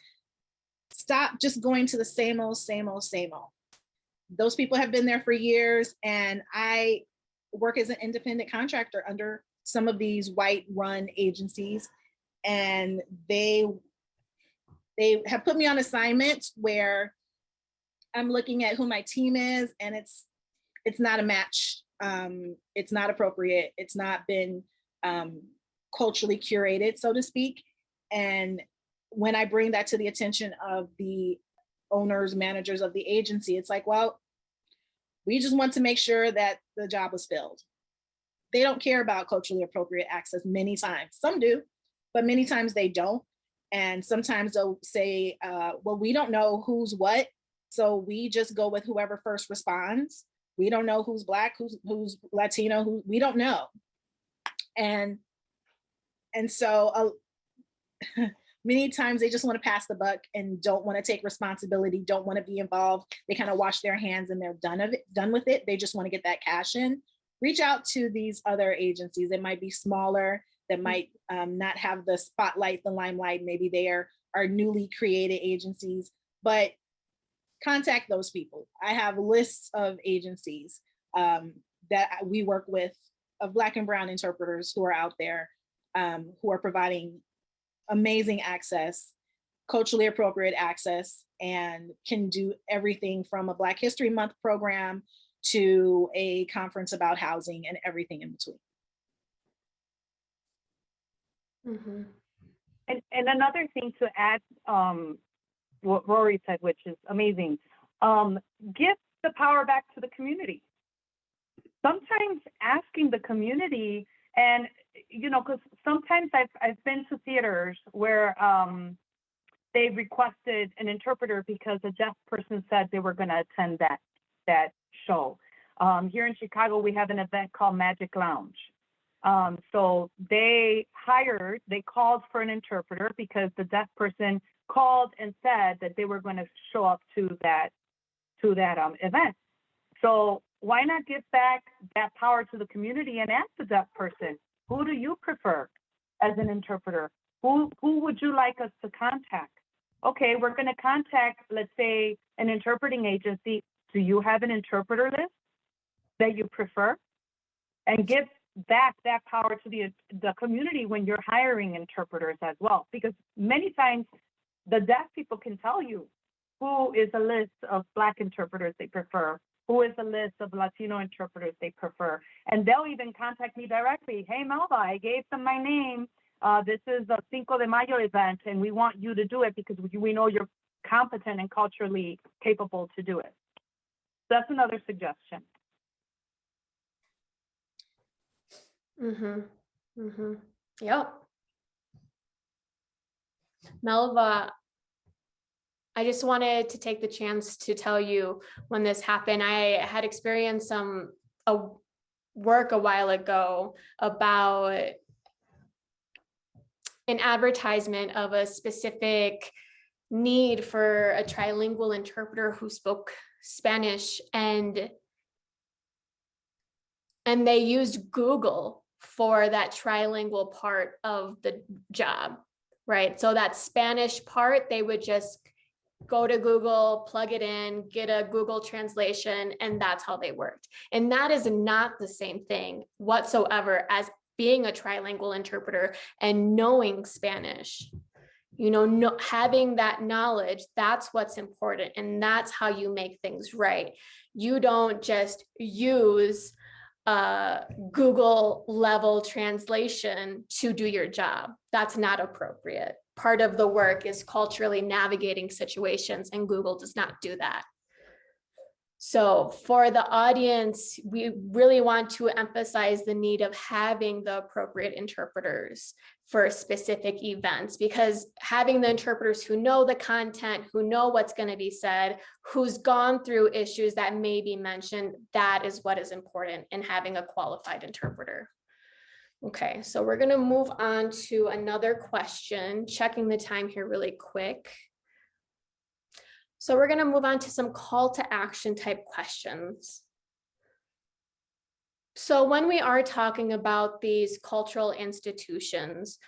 Stop just going to the same old, same old, same old. Those people have been there for years, and I work as an independent contractor under some of these white run agencies, and they have put me on assignments where I'm looking at who my team is, and it's not a match. It's not appropriate. It's not been culturally curated, so to speak. And when I bring that to the attention of the owners, managers of the agency, it's like, well, we just want to make sure that the job was filled. They don't care about culturally appropriate access many times. Some do, but many times they don't. And sometimes they'll say, well, we don't know who's what, so we just go with whoever first responds. We don't know who's Black, who's Latino, we don't know. And so many times they just want to pass the buck and don't want to take responsibility, don't want to be involved. They kind of wash their hands and they're done with it. They just want to get that cash in. Reach out to these other agencies. That might be smaller, that might not have the spotlight, the limelight. Maybe they are newly created agencies, but contact those people. I have lists of agencies that we work with, of Black and Brown interpreters who are out there, who are providing amazing access, culturally appropriate access, and can do everything from a Black History Month program to a conference about housing and everything in between. Mm-hmm. And another thing to add, what Rory said, which is amazing, give the power back to the community. Sometimes asking the community, and because sometimes I've been to theaters where they requested an interpreter because a deaf person said they were going to attend that show. Here in Chicago, we have an event called Magic Lounge. So they called for an interpreter because the deaf person called and said that they were going to show up to that event. So why not give back that power to the community and ask the deaf person, who do you prefer as an interpreter? Who would you like us to contact? Okay, we're going to contact, let's say, an interpreting agency. Do you have an interpreter list that you prefer? And give back that power to the community when you're hiring interpreters as well. Because many times the deaf people can tell you who is a list of Black interpreters they prefer, who is a list of Latino interpreters they prefer. And they'll even contact me directly. Hey, Melva, I gave them my name. This is the Cinco de Mayo event, and we want you to do it because we know you're competent and culturally capable to do it. That's another suggestion. Mm-hmm. Mm-hmm. Yep. Melva, I just wanted to take the chance to tell you when this happened. I had experienced some work a while ago about an advertisement of a specific need for a trilingual interpreter who spoke Spanish, and they used Google for that trilingual part of the job, right? So that Spanish part, they would just go to Google, plug it in, get a Google translation, and that's how they worked. And that is not the same thing whatsoever as being a trilingual interpreter and knowing Spanish. Having that knowledge, that's what's important. And that's how you make things right. You don't just use Google level translation to do your job. That's not appropriate. Part of the work is culturally navigating situations, and Google does not do that. So for the audience, we really want to emphasize the need of having the appropriate interpreters for specific events, because having the interpreters who know the content, who know what's going to be said, who's gone through issues that may be mentioned, that is what is important in having a qualified interpreter. Okay, so we're going to move on to another question, checking the time here really quick. So we're going to move on to some call to action type questions. So when we are talking about these cultural institutions,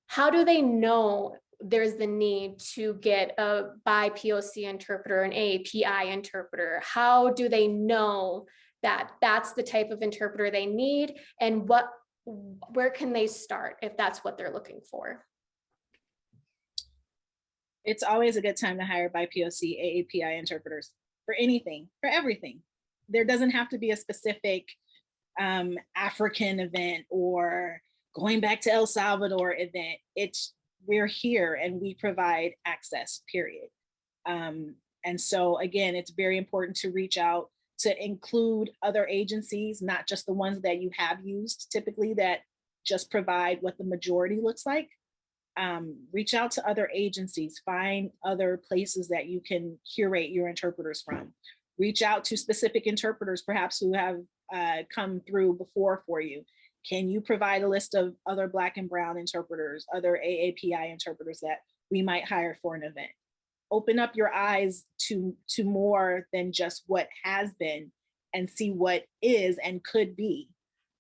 how do they know there's the need to get a BIPOC interpreter, an AAPI interpreter? How do they know that that's the type of interpreter they need, and where can they start if that's what they're looking for? It's always a good time to hire BIPOC AAPI interpreters for anything, for everything. There doesn't have to be a specific African event or going back to El Salvador event. We're here and we provide access, period. And so again, it's very important to reach out to include other agencies, not just the ones that you have used typically that just provide what the majority looks like. Reach out to other agencies, find other places that you can curate your interpreters from. Reach out to specific interpreters, perhaps who have come through before for you. Can you provide a list of other Black and Brown interpreters, other AAPI interpreters that we might hire for an event? Open up your eyes to more than just what has been and see what is and could be.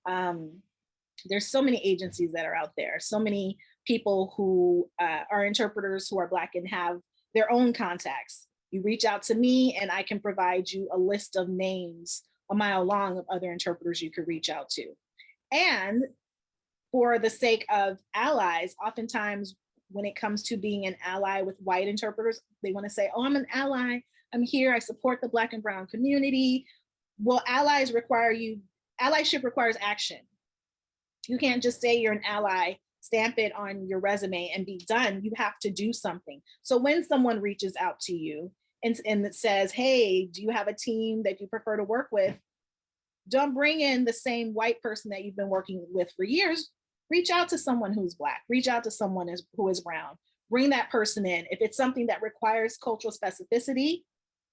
There's so many agencies that are out there, so many people who are interpreters who are Black and have their own contacts. You reach out to me and I can provide you a list of names a mile long of other interpreters you could reach out to. And for the sake of allies, oftentimes when it comes to being an ally with white interpreters, they want to say, oh, I'm an ally, I'm here, I support the Black and Brown community. Well, allyship requires action. You can't just say you're an ally, stamp it on your resume and be done. You have to do something. So when someone reaches out to you and it says, hey, do you have a team that you prefer to work with? Don't bring in the same white person that you've been working with for years. Reach out to someone who's Black, reach out to someone who is brown, bring that person in. If it's something that requires cultural specificity,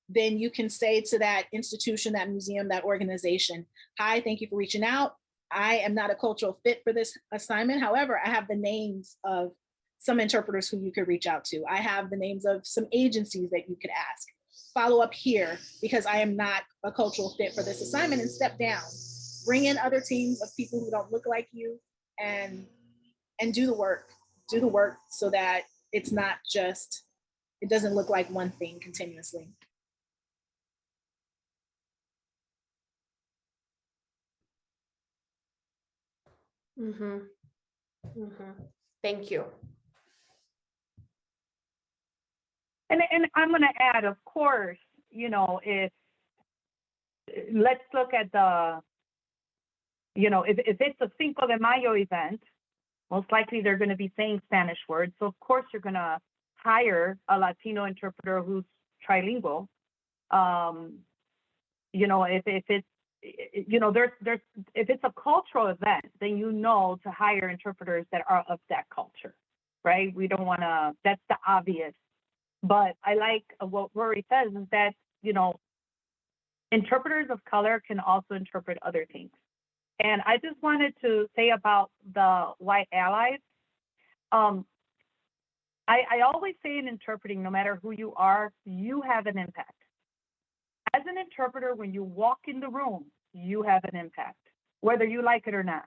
then you can say to that institution, that museum, that organization, hi, thank you for reaching out. I am not a cultural fit for this assignment. However, I have the names of some interpreters who you could reach out to. I have the names of some agencies that you could ask. Follow up here because I am not a cultural fit for this assignment, and step down. Bring in other teams of people who don't look like you and do the work. Do the work so that it's not just, it doesn't look like one thing continuously. Mm-hmm. Mm-hmm. Thank you. And I'm going to add, of course, if let's look at the, if it's a Cinco de Mayo event, most likely they're going to be saying Spanish words. So of course you're going to hire a Latino interpreter who's trilingual. If it's, if it's a cultural event, then to hire interpreters that are of that culture, right? We don't want to, that's the obvious. But I like what Rory says is that, interpreters of color can also interpret other things. And I just wanted to say about the white allies. I always say in interpreting, no matter who you are, you have an impact. As an interpreter, when you walk in the room, you have an impact, whether you like it or not.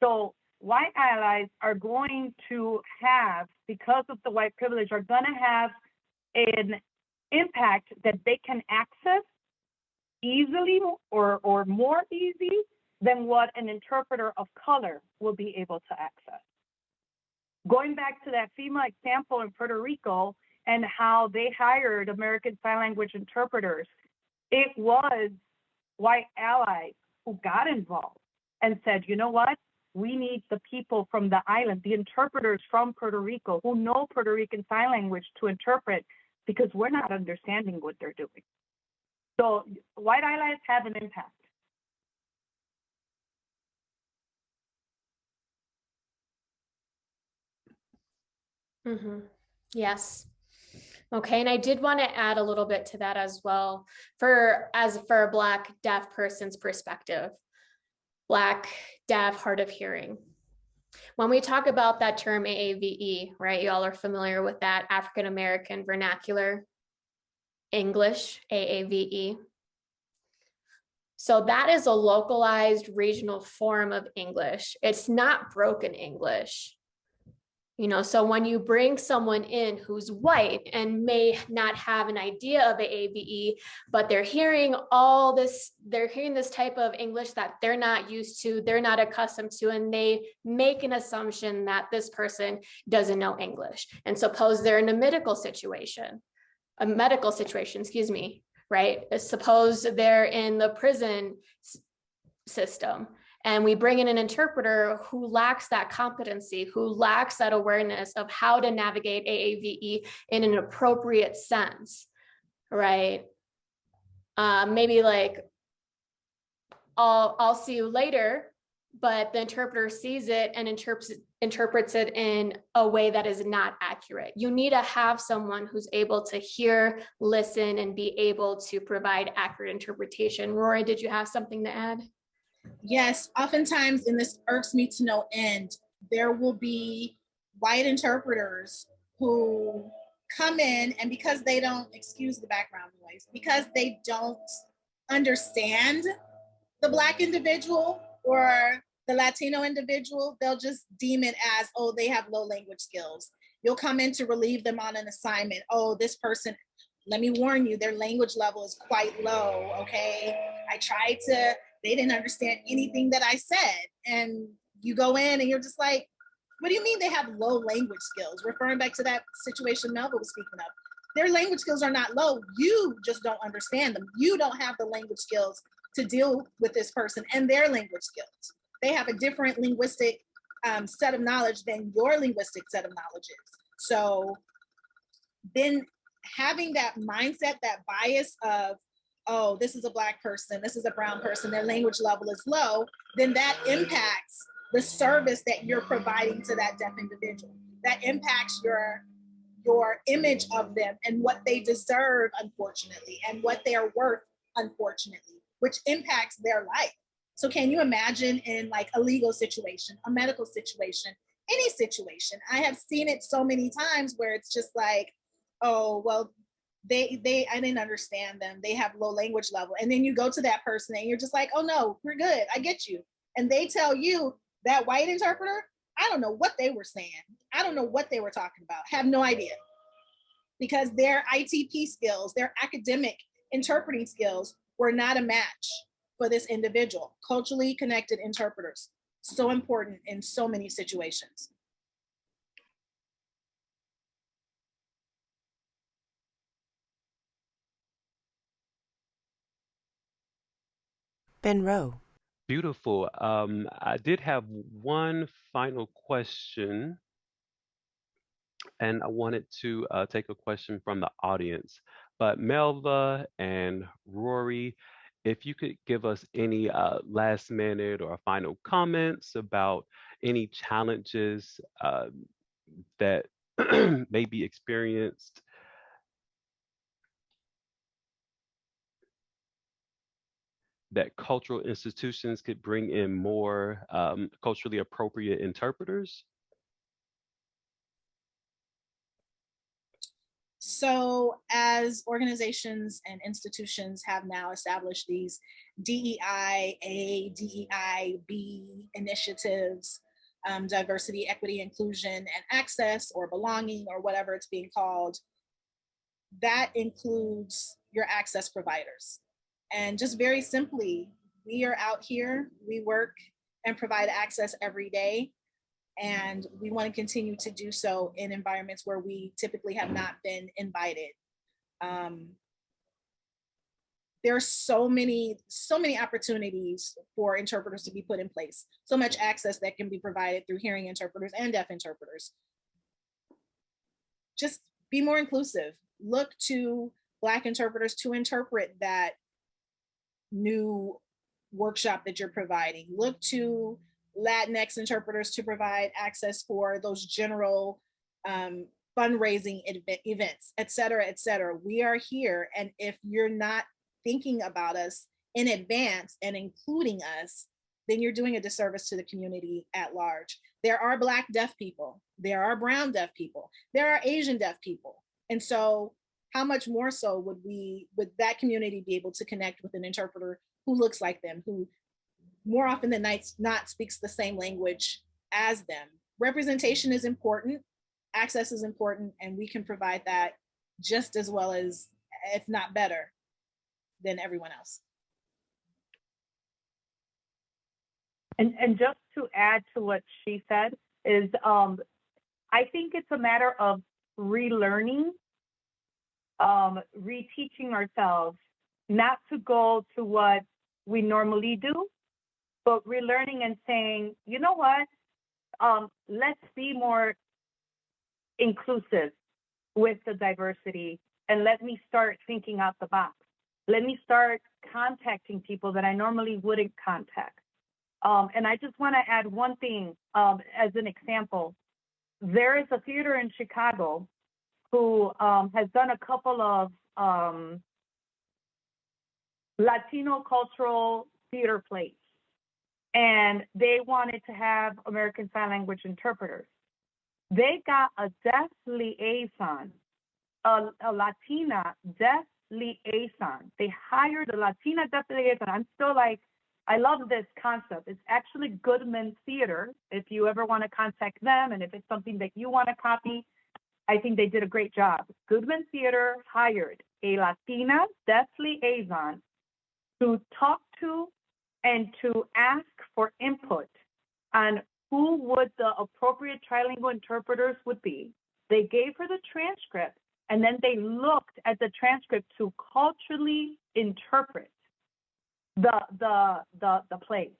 So white allies are going to have, because of the white privilege, are going to have an impact that they can access easily or more easy than what an interpreter of color will be able to access. Going back to that FEMA example in Puerto Rico and how they hired American Sign Language interpreters, it was white allies who got involved and said, you know what? We need the people from the island, the interpreters from Puerto Rico who know Puerto Rican Sign Language to interpret, because we're not understanding what they're doing. So white highlights have an impact. Yes. Okay, and I did want to add a little bit to that as well for a Black deaf person's perspective, Black, deaf, hard of hearing. When we talk about that term AAVE, right, y'all are familiar with that African American vernacular English, AAVE. So that is a localized regional form of English. It's not broken English. You know, so when you bring someone in who's white and may not have an idea of AAVE, but they're hearing this type of English that they're not used to, they're not accustomed to, and they make an assumption that this person doesn't know English. And suppose they're in a medical situation, excuse me, right? Suppose they're in the prison system. And we bring in an interpreter who lacks that competency, who lacks that awareness of how to navigate AAVE in an appropriate sense, right? Maybe like, I'll see you later, but the interpreter sees it and interprets it in a way that is not accurate. You need to have someone who's able to hear, listen, and be able to provide accurate interpretation. Rory, did you have something to add? Yes, oftentimes, and this irks me to no end, there will be white interpreters who come in, and because they don't, excuse the background noise, because they don't understand the Black individual or the Latino individual, they'll just deem it as, oh, they have low language skills. You'll come in to relieve them on an assignment. Oh, this person, let me warn you, their language level is quite low, okay? They didn't understand anything that I said. And you go in and you're just like, what do you mean they have low language skills? Referring back to that situation Melva was speaking of. Their language skills are not low. You just don't understand them. You don't have the language skills to deal with this person and their language skills. They have a different linguistic set of knowledge than your linguistic set of knowledge is. So then having that mindset, that bias of, oh, this is a Black person, this is a brown person, their language level is low, then that impacts the service that you're providing to that deaf individual. That impacts your image of them and what they deserve, unfortunately, and what they are worth, unfortunately, which impacts their life. So can you imagine in like a legal situation, a medical situation, any situation? I have seen it so many times where it's just like, oh, well, I didn't understand them. They have low language level. And then you go to that person and you're just like, oh no, we're good. I get you. And they tell you, that white interpreter, I don't know what they were saying. I don't know what they were talking about. Have no idea. Because their ITP skills, their academic interpreting skills were not a match for this individual. Culturally connected interpreters, so important in so many situations. Benro. Beautiful. I did have one final question, and I wanted to take a question from the audience. But Melva and Rory, if you could give us any last minute or final comments about any challenges that may be experienced that cultural institutions could bring in more culturally appropriate interpreters? So as organizations and institutions have now established these DEI-A, DEI-B initiatives, diversity, equity, inclusion, and access, or belonging, or whatever it's being called, that includes your access providers. And just very simply, we are out here, we work and provide access every day. And we want to continue to do so in environments where we typically have not been invited. There are so many opportunities for interpreters to be put in place, so much access that can be provided through hearing interpreters and deaf interpreters. Just be more inclusive. Look to Black interpreters to interpret that new workshop that you're providing. Look to Latinx interpreters to provide access for those general fundraising events, et cetera, et cetera. We are here. And if you're not thinking about us in advance and including us, then you're doing a disservice to the community at large. There are Black deaf people. There are brown deaf people. There are Asian deaf people. And so how much more so would that community be able to connect with an interpreter who looks like them, who more often than not speaks the same language as them? Representation is important, access is important, and we can provide that just as well as, if not better, than everyone else. And just to add to what she said is, I think it's a matter of relearning, reteaching ourselves, not to go to what we normally do, but relearning and saying, you know what, let's be more inclusive with the diversity, and let me start thinking out the box. Let me start contacting people that I normally wouldn't contact. And I just want to add one thing as an example. There is a theater in Chicago who has done a couple of Latino cultural theater plays, and they wanted to have American Sign Language interpreters. They got a deaf liaison, a Latina deaf liaison. They hired a Latina deaf liaison. I'm still like, I love this concept. It's actually Goodman Theater. If you ever want to contact them, and if it's something that you want to copy, I think they did a great job. Goodman Theater hired a Latina deaf liaison to talk to and to ask for input on who would the appropriate trilingual interpreters would be. They gave her the transcript, and then they looked at the transcript to culturally interpret the play.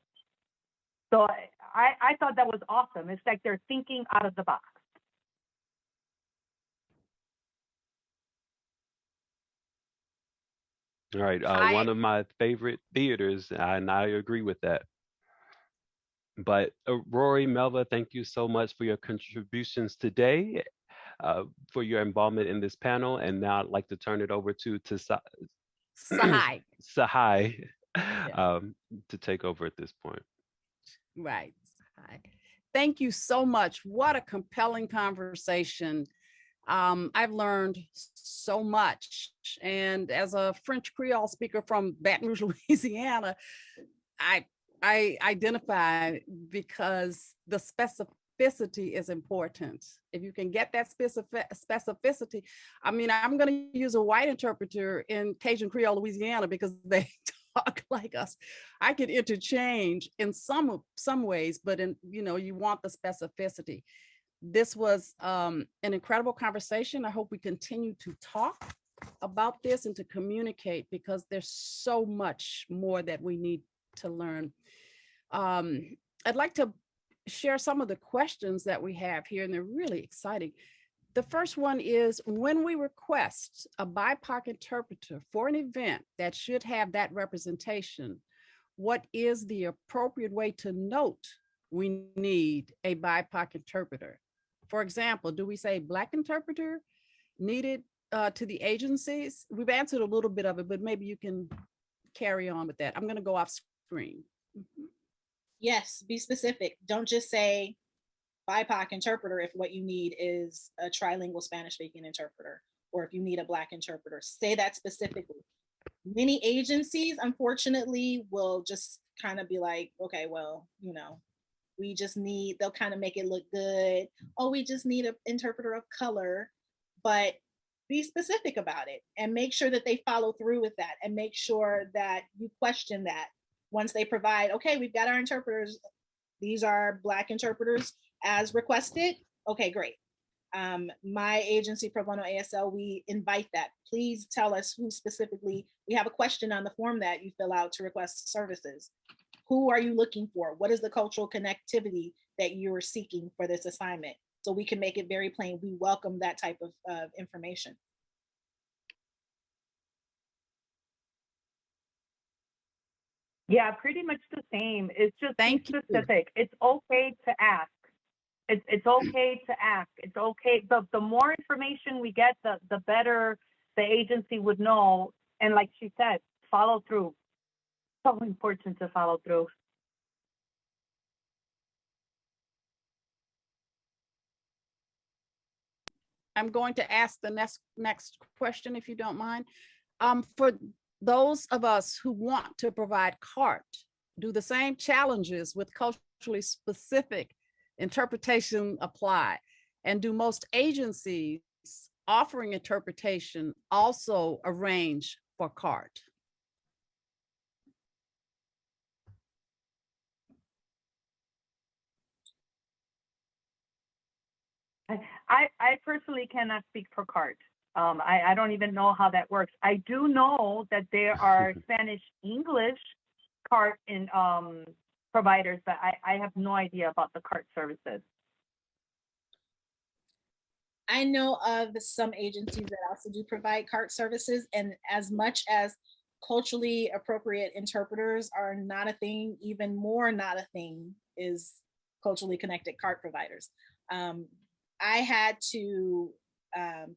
So I thought that was awesome. It's like they're thinking out of the box. All right, one of my favorite theaters, and I agree with that. But Rory, Melva, thank you so much for your contributions today, for your involvement in this panel. And now I'd like to turn it over to Sahai. Sahai to take over at this point. Right. Thank you so much. What a compelling conversation. I've learned so much. And as a French Creole speaker from Baton Rouge, Louisiana, I identify because the specificity is important. If you can get that specificity, I mean, I'm going to use a white interpreter in Cajun Creole, Louisiana, because they talk like us. I could interchange in some ways, but you want the specificity. This was an incredible conversation. I hope we continue to talk about this and to communicate, because there's so much more that we need to learn. I'd like to share some of the questions that we have here, and they're really exciting. The first one is, when we request a BIPOC interpreter for an event that should have that representation, what is the appropriate way to note we need a BIPOC interpreter? For example, do we say Black interpreter needed to the agencies? We've answered a little bit of it, but maybe you can carry on with that. I'm going to go off screen. Yes, be specific. Don't just say BIPOC interpreter if what you need is a trilingual Spanish speaking interpreter, or if you need a Black interpreter. Say that specifically. Many agencies, unfortunately, will just kind of be like, okay, well, we just need, they'll kind of make it look good. Oh, we just need an interpreter of color. But be specific about it and make sure that they follow through with that, and make sure that you question that once they provide, okay, we've got our interpreters. These are Black interpreters as requested. Okay, great. My agency, Pro Bono ASL, we invite that. Please tell us who specifically, we have a question on the form that you fill out to request services. Who are you looking for? What is the cultural connectivity that you're seeking for this assignment? So we can make it very plain. We welcome that type of information. Yeah, pretty much the same. It's just be Thank you. specific. It's okay to ask. It's okay to ask. It's okay. The more information we get, the better the agency would know. And like she said, follow through. So important to follow through. I'm going to ask the next question, if you don't mind. For those of us who want to provide CART, do the same challenges with culturally specific interpretation apply? And do most agencies offering interpretation also arrange for CART? I personally cannot speak for CART. I don't even know how that works. I do know that there are Spanish English CART in providers, but I have no idea about the CART services. I know of some agencies that also do provide CART services, and as much as culturally appropriate interpreters are not a thing, even more not a thing is culturally connected CART providers. I had to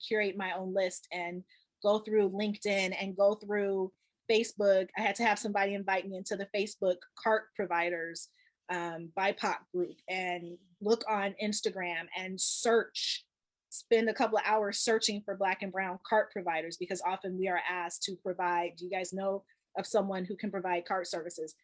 curate my own list and go through LinkedIn and go through Facebook. I had to have somebody invite me into the Facebook CART providers BIPOC group and look on Instagram and search, spend a couple of hours searching for Black and Brown CART providers, because often we are asked to provide, do you guys know of someone who can provide CART services?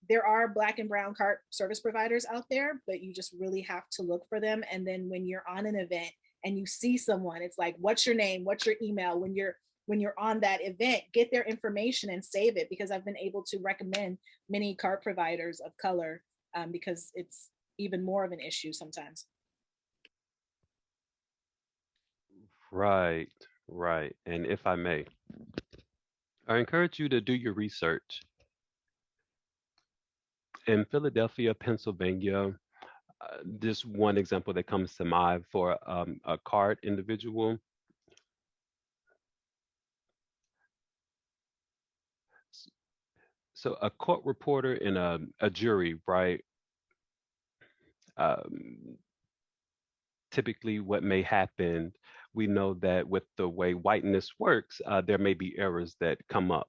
There are Black and Brown CART service providers out there, but you just really have to look for them. And then when you're on an event and you see someone, it's like, what's your name? What's your email? When you're on that event, get their information and save it, because I've been able to recommend many CART providers of color because it's even more of an issue sometimes. Right. And if I may, I encourage you to do your research. In Philadelphia, Pennsylvania, this one example that comes to mind for a CART individual. So a court reporter in a jury, right? Typically what may happen, we know that with the way whiteness works, there may be errors that come up.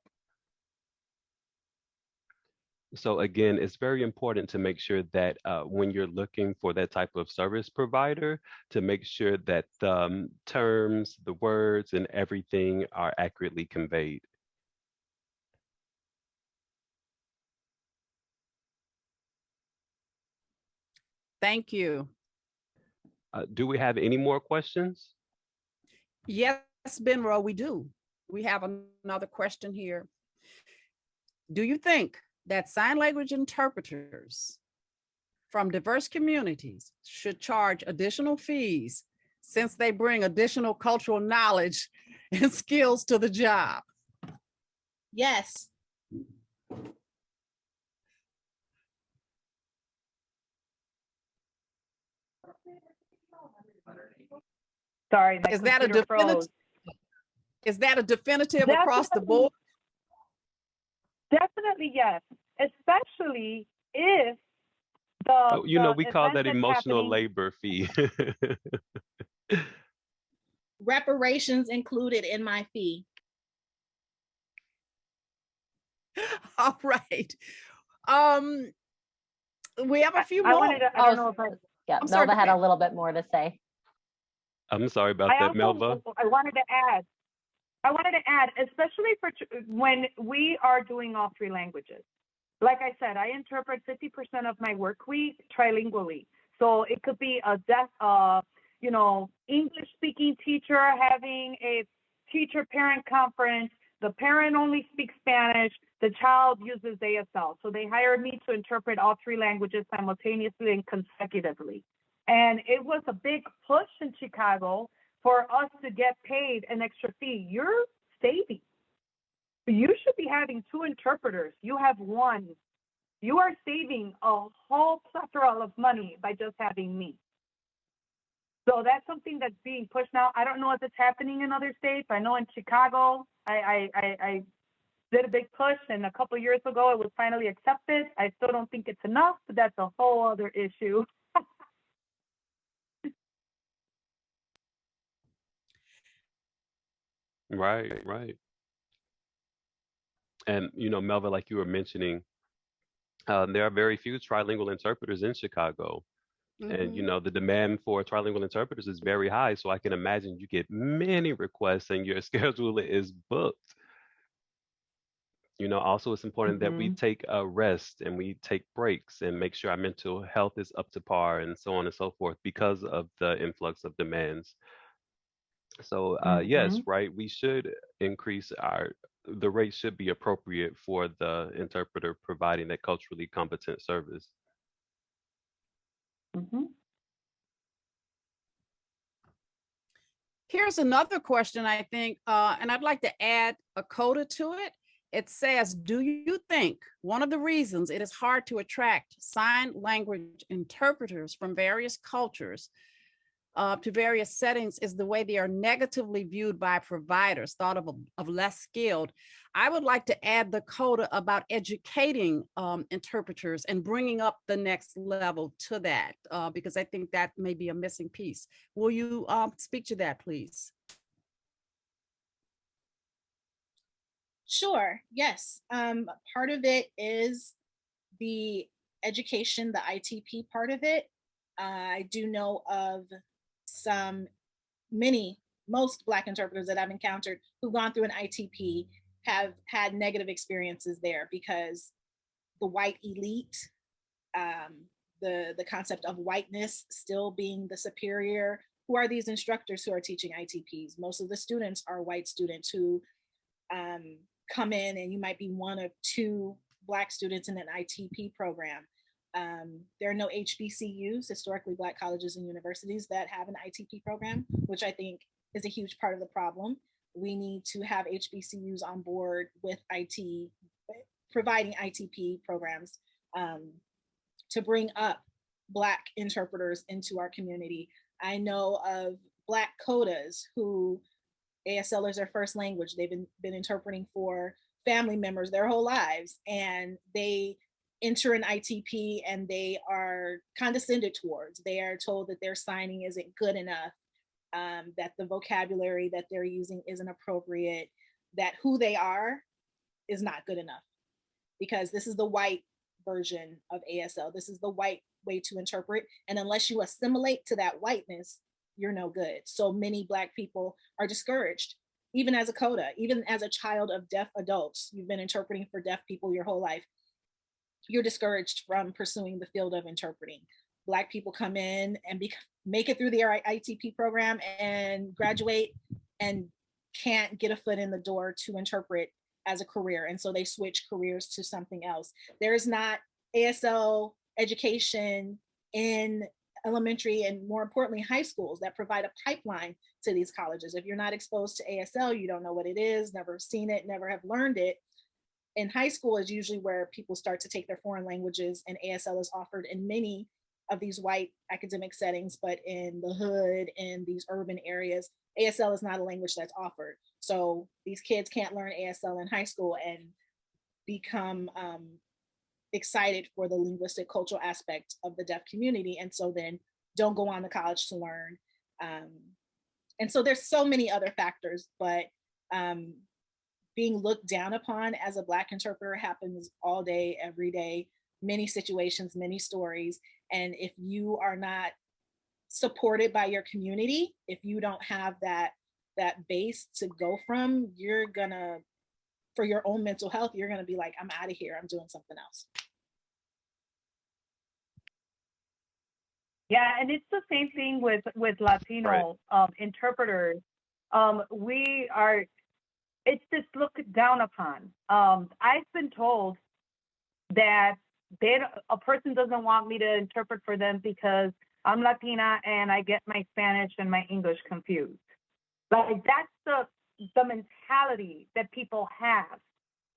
So again, it's very important to make sure that when you're looking for that type of service provider, to make sure that the terms, the words, and everything are accurately conveyed. Thank you. Do we have any more questions? Yes, Benro, we do. We have another question here. Do you think that sign language interpreters from diverse communities should charge additional fees since they bring additional cultural knowledge and skills to the job? Yes. Sorry, my Is that a computer definitive? froze. Is that a definitive across the board? Definitely yes, especially if the we call that emotional happening. labor fee. Reparations included in my fee. All right. We have a few I more. wanted to, I don't know if I, Yeah, I'm sorry, Melva had go a ahead. little bit more to say. I'm sorry about that, Melva. I wanted to add, especially for when we are doing all three languages. Like I said, I interpret 50% of my work week trilingually. So it could be a deaf, English-speaking teacher having a teacher-parent conference. The parent only speaks Spanish. The child uses ASL. So they hired me to interpret all three languages simultaneously and consecutively. And it was a big push in Chicago for us to get paid an extra fee. You're saving. You should be having two interpreters. You have one. You are saving a whole plethora of money by just having me. So that's something that's being pushed now. I don't know if it's happening in other states. I know in Chicago, did a big push, and a couple of years ago it was finally accepted. I still don't think it's enough, but that's a whole other issue. Right, right. And Melva, like you were mentioning, there are very few trilingual interpreters in Chicago. And Mhm. the demand for trilingual interpreters is very high. So I can imagine you get many requests and your schedule is booked. Also it's important that we Mm-hmm. take a rest and we take breaks and make sure our mental health is up to par and so on and so forth because of the influx of demands. So Mm-hmm. yes, right, we should increase the rate should be appropriate for the interpreter providing that culturally competent service. Mm-hmm. Here's another question, I think, and I'd like to add a coda to it. It says, do you think one of the reasons it is hard to attract sign language interpreters from various cultures to various settings is the way they are negatively viewed by providers, thought of less skilled? I would like to add the coda about educating interpreters and bringing up the next level to that, because I think that may be a missing piece. Will you speak to that, please? Sure, yes. Part of it is the education, the ITP part of it. I do know of most Black interpreters that I've encountered who've gone through an ITP have had negative experiences there because the white elite, the concept of whiteness still being the superior. Who are these instructors who are teaching ITPs? Most of the students are white students who come in, and you might be one of two Black students in an ITP program. There are no HBCUs, historically Black colleges and universities, that have an ITP program, which I think is a huge part of the problem. We need to have HBCUs on board with providing ITP programs to bring up Black interpreters into our community. I know of Black codas who ASL is their first language. They've been interpreting for family members their whole lives, and they enter an ITP and they are condescended towards. They are told that their signing isn't good enough, that the vocabulary that they're using isn't appropriate, that who they are is not good enough, because this is the white version of ASL. This is the white way to interpret. And unless you assimilate to that whiteness, you're no good. So many Black people are discouraged, even as a coda, even as a child of deaf adults. You've been interpreting for deaf people your whole life. You're discouraged from pursuing the field of interpreting. Black people come in and make it through the ITP program and graduate and can't get a foot in the door to interpret as a career. And so they switch careers to something else. There's not ASL education in elementary and, more importantly, high schools that provide a pipeline to these colleges. If you're not exposed to ASL, you don't know what it is, never seen it, never have learned it. In high school is usually where people start to take their foreign languages, and ASL is offered in many of these white academic settings, but in the hood, in these urban areas, ASL is not a language that's offered. So these kids can't learn ASL in high school and become excited for the linguistic cultural aspect of the deaf community, and so then don't go on to college to learn. And so there's so many other factors, but being looked down upon as a Black interpreter happens all day, every day, many situations, many stories. And if you are not supported by your community, if you don't have that base to go from, you're gonna, for your own mental health, you're gonna be like, I'm out of here, I'm doing something else. Yeah, and it's the same thing with Latino interpreters. It's just looked down upon. I've been told that a person doesn't want me to interpret for them because I'm Latina and I get my Spanish and my English confused. Like, that's the mentality that people have.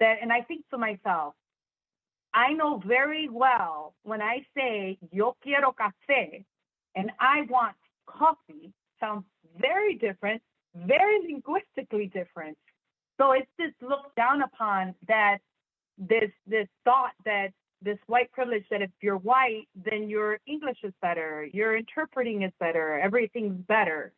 And I think to myself, I know very well when I say yo quiero café and I want coffee, sounds very different, very linguistically different. So it's this looked down upon, that this thought that this white privilege, that if you're white, then your English is better, your interpreting is better, everything's better.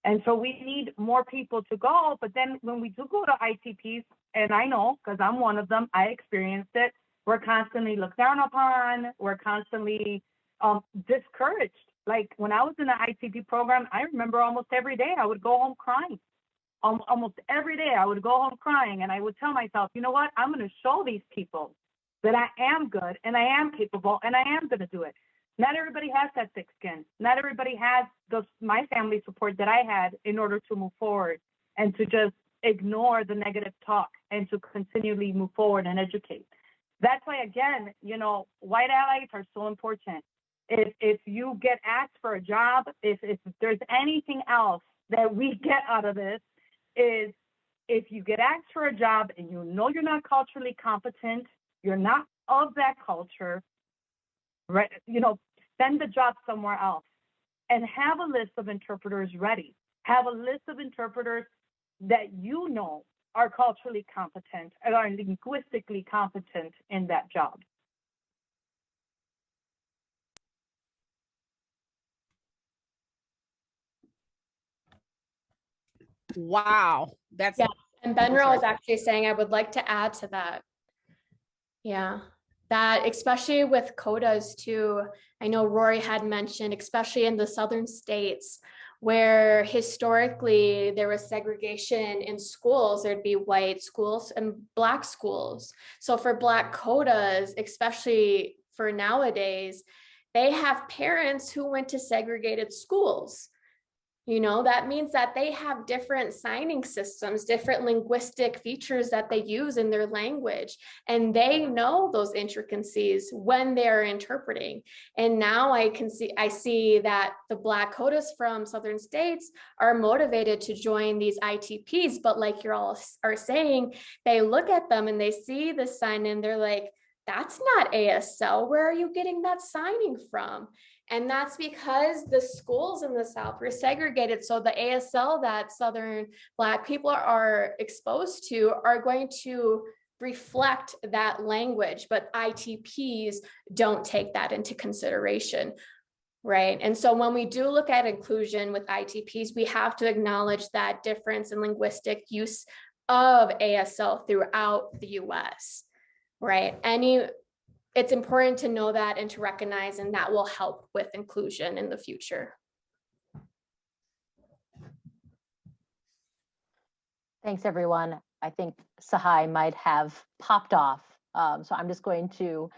And so we need more people to go. But then when we do go to ITPs, and I know because I'm one of them, I experienced it, we're constantly looked down upon, we're constantly discouraged. Like when I was in the ITP program, I remember almost every day I would go home crying. Almost every day I would go home crying, and I would tell myself, you know what, I'm going to show these people that I am good and I am capable and I am going to do it. Not everybody has that thick skin. Not everybody has my family support that I had in order to move forward and to just ignore the negative talk and to continually move forward and educate. That's why, again, you know, white allies are so important. If you get asked for a job, if there's anything else that we get out of this, is if you get asked for a job and you know you're not culturally competent, you're not of that culture, right? You know, send the job somewhere else and have a list of interpreters ready. Have a list of interpreters that you know are culturally competent and are linguistically competent in that job. Wow, that's Yeah, and Benro is actually saying, I would like to add to that. Yeah, that especially with quotas too. I know Rory had mentioned, especially in the southern states, where historically there was segregation in schools. There'd be white schools and Black schools. So for Black quotas, especially for nowadays, they have parents who went to segregated schools. You know, that means that they have different signing systems, different linguistic features that they use in their language, and they know those intricacies when they're interpreting. And now I see that the Black quotas from southern states are motivated to join these ITPs, but like you all are saying, they look at them and they see the sign and they're like, that's not ASL. Where are you getting that signing from? And that's because the schools in the South were segregated. So the ASL that Southern Black people are exposed to are going to reflect that language, but ITPs don't take that into consideration, right? And so when we do look at inclusion with ITPs, we have to acknowledge that difference in linguistic use of ASL throughout the US, right? It's important to know that and to recognize, and that will help with inclusion in the future. Thanks, everyone. I think Sahai might have popped off. So I'm just going to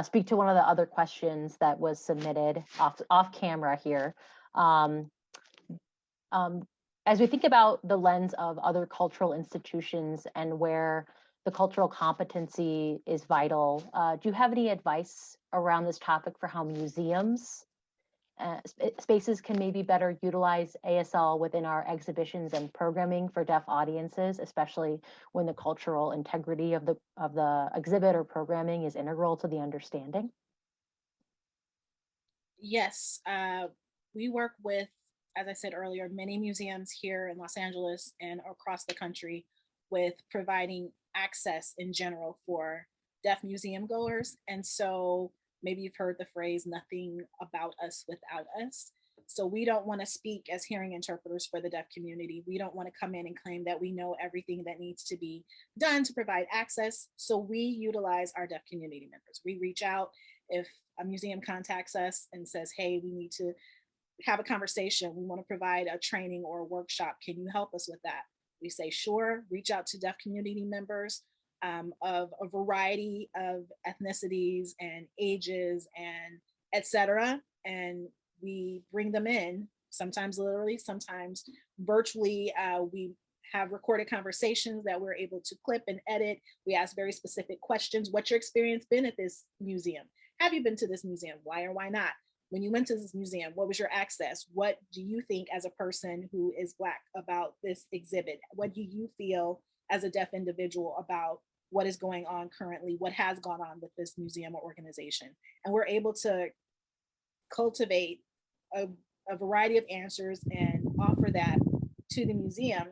speak to one of the other questions that was submitted off camera here. As we think about the lens of other cultural institutions and where the cultural competency is vital, do you have any advice around this topic for how museums spaces can maybe better utilize ASL within our exhibitions and programming for deaf audiences, especially when the cultural integrity of the exhibit or programming is integral to the understanding? Yes, we work with, as I said earlier, many museums here in Los Angeles and across the country with providing access in general for deaf museum goers. And so maybe you've heard the phrase, nothing about us without us. So we don't want to speak as hearing interpreters for the deaf community. We don't want to come in and claim that we know everything that needs to be done to provide access. So we utilize our deaf community members. We reach out if a museum contacts us and says, hey, we need to have a conversation. We want to provide a training or a workshop. Can you help us with that? We say, sure, reach out to deaf community members of a variety of ethnicities and ages and et cetera. And we bring them in, sometimes literally, sometimes virtually. We have recorded conversations that we're able to clip and edit. We ask very specific questions. What's your experience been at this museum? Have you been to this museum? Why or why not? When you went to this museum, what was your access? What do you think as a person who is Black about this exhibit? What do you feel as a deaf individual about what is going on currently? What has gone on with this museum or organization? And we're able to cultivate a variety of answers and offer that to the museum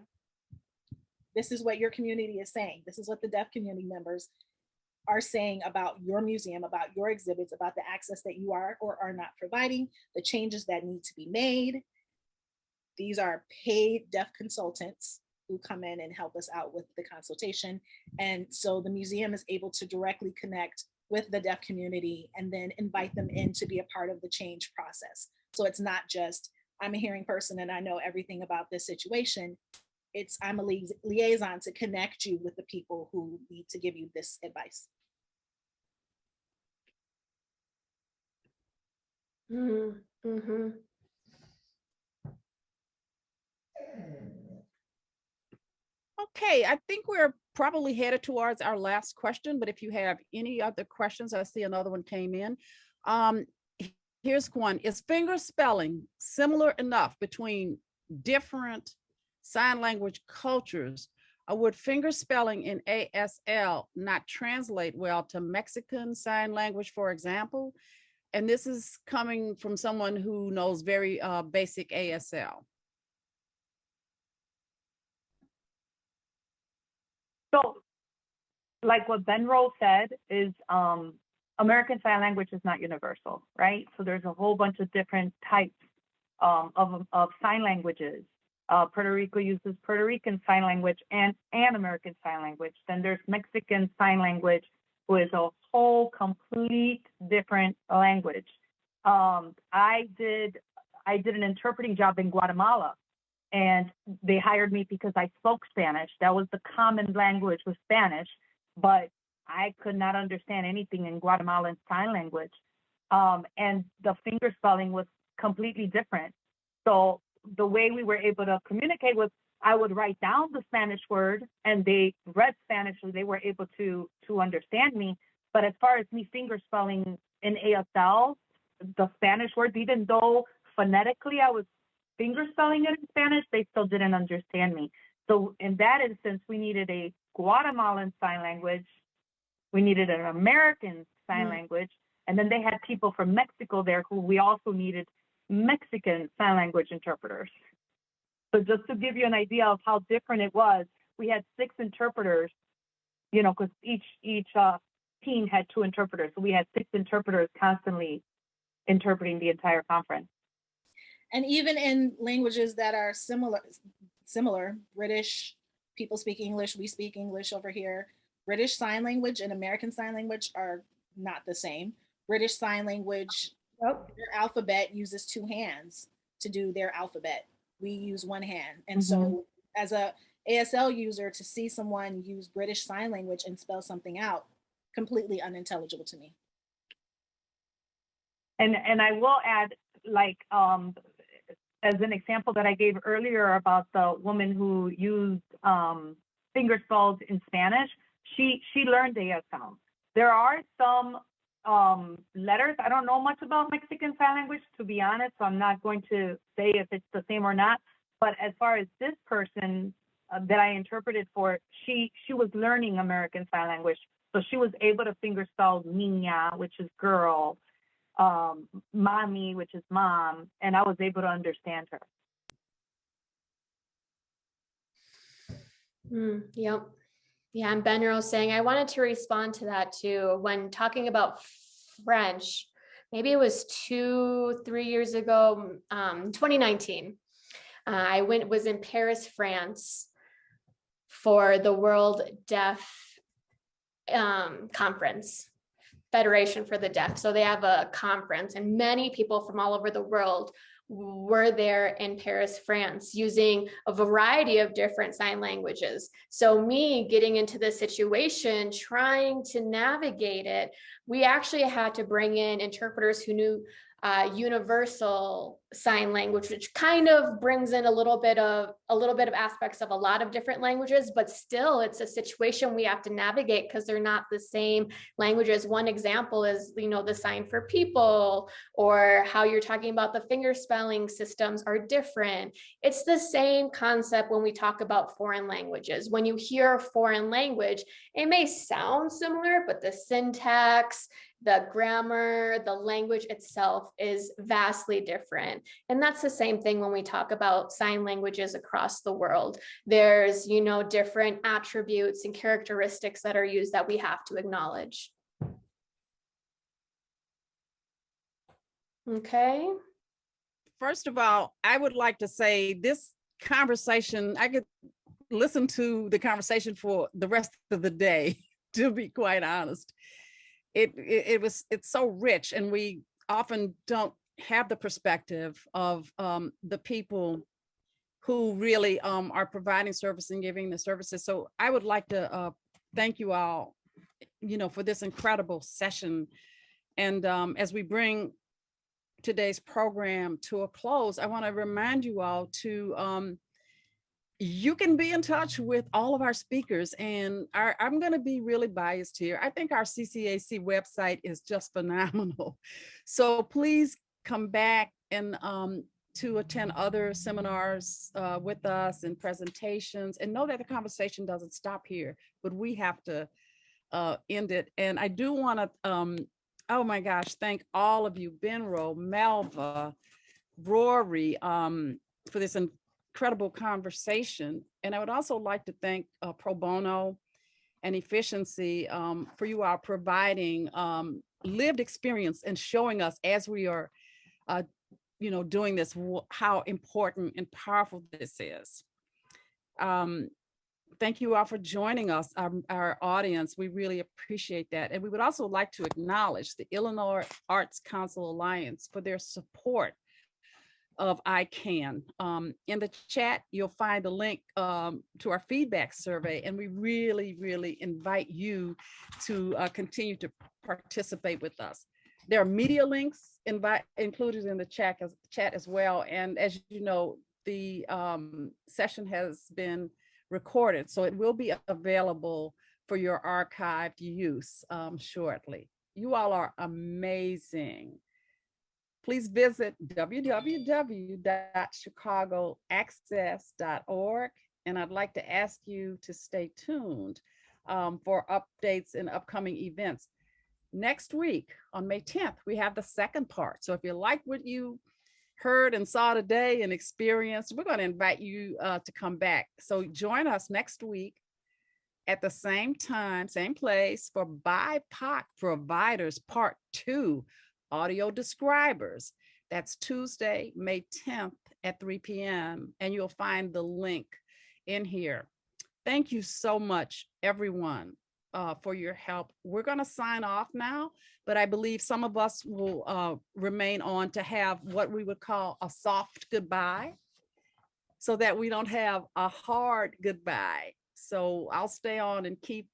this is what your community is saying. This is what the deaf community members are saying about your museum, about your exhibits, about the access that you are or are not providing, the changes that need to be made. These are paid deaf consultants who come in and help us out with the consultation. And so the museum is able to directly connect with the deaf community and then invite them in to be a part of the change process. So it's not just, I'm a hearing person and I know everything about this situation. It's, I'm a liaison to connect you with the people who need to give you this advice. Mm-hmm. Okay, I think we're probably headed towards our last question, but if you have any other questions, I see another one came in. Here's one. Is finger spelling similar enough between different sign language cultures, or would finger spelling in ASL not translate well to Mexican Sign Language, for example? And this is coming from someone who knows very basic ASL. So like what Benro said is American Sign Language is not universal, right? So there's a whole bunch of different types of sign languages. Puerto Rico uses Puerto Rican Sign Language and American Sign Language. Then there's Mexican Sign Language, who is a whole complete different language. I did an interpreting job in Guatemala, and they hired me because I spoke Spanish. That was the common language, was Spanish, but I could not understand anything in Guatemalan Sign Language. And the finger spelling was completely different. So the way we were able to communicate was I would write down the Spanish word and they read Spanish, so they were able to understand me. But as far as me finger spelling in ASL, the Spanish words, even though phonetically I was finger spelling it in Spanish, they still didn't understand me. So in that instance, we needed a Guatemalan Sign Language, we needed an American Sign Language, and then they had people from Mexico there who we also needed Mexican Sign Language interpreters. So just to give you an idea of how different it was, we had 6 interpreters, you know, because each team had 2 interpreters. So we had 6 interpreters constantly interpreting the entire conference. And even in languages that are similar, British, people speak English, we speak English over here. British Sign Language and American Sign Language are not the same. British Sign Language, their alphabet uses 2 hands to do their alphabet. We use 1 hand. And so as a ASL user, to see someone use British Sign Language and spell something out, completely unintelligible to me. And I will add, like, as an example that I gave earlier about the woman who used finger spells in Spanish, she learned ASL. There are some letters. I don't know much about Mexican Sign Language, to be honest, so I'm not going to say if it's the same or not. But as far as this person that I interpreted for, she was learning American Sign Language. So she was able to finger spell niña, which is girl, mommy, which is mom, and I was able to understand her. Yep. Yeah, and Benro saying, I wanted to respond to that too. When talking about French, maybe it was 2-3 years ago, 2019. I was in Paris, France for the World Deaf Conference, Federation for the Deaf. So they have a conference and many people from all over the world were there in Paris, France, using a variety of different sign languages. So me getting into this situation, trying to navigate it, we actually had to bring in interpreters who knew universal sign language, which kind of brings in a little bit of aspects of a lot of different languages, but still it's a situation we have to navigate because they're not the same languages. One example is, you know, the sign for people, or how you're talking about the finger spelling systems are different. It's the same concept when we talk about foreign languages. When you hear a foreign language, it may sound similar, but the syntax the grammar, the language itself is vastly different. And that's the same thing when we talk about sign languages across the world. There's, different attributes and characteristics that are used that we have to acknowledge. Okay. First of all, I would like to say this conversation, I could listen to the conversation for the rest of the day, to be quite honest. It's so rich, and we often don't have the perspective of the people who really are providing service and giving the services. So I would like to thank you all, for this incredible session. And as we bring today's program to a close, I want to remind you all to you can be in touch with all of our speakers, and I'm going to be really biased here. I think our CCAC website is just phenomenal. So please come back and to attend other seminars with us and presentations, and know that the conversation doesn't stop here, but we have to end it. And I do want to, oh my gosh, thank all of you, Benro, Melva, Rory, for this incredible conversation. And I would also like to thank Pro Bono and Efficiency for you all providing lived experience and showing us as we are, doing this, how important and powerful this is. Thank you all for joining us, our audience. We really appreciate that. And we would also like to acknowledge the Illinois Arts Council Alliance for their support of ICAN. In the chat, you'll find a link to our feedback survey, and we really, really invite you to continue to participate with us. There are media links included in the chat as well. And as you know, the session has been recorded, so it will be available for your archived use shortly. You all are amazing. Please visit www.chicagoaccess.org, and I'd like to ask you to stay tuned for updates and upcoming events. Next week on May 10th, we have the second part. So if you like what you heard and saw today and experienced, we're going to invite you to come back. So join us next week at the same time, same place, for BIPOC Providers Part 2, Audio Describers. That's Tuesday, May 10th at 3 p.m. And you'll find the link in here. Thank you so much, everyone, for your help. We're going to sign off now, but I believe some of us will remain on to have what we would call a soft goodbye, so that we don't have a hard goodbye. So I'll stay on and keep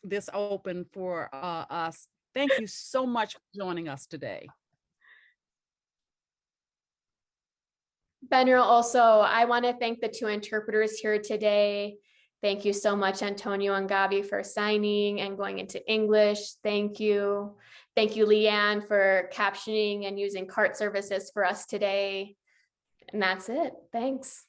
this open for us. Thank you so much for joining us today. Benro, also, I want to thank the two interpreters here today. Thank you so much, Antonio and Gabi, for signing and going into English. Thank you. Thank you, Leanne, for captioning and using cart services for us today. And that's it. Thanks.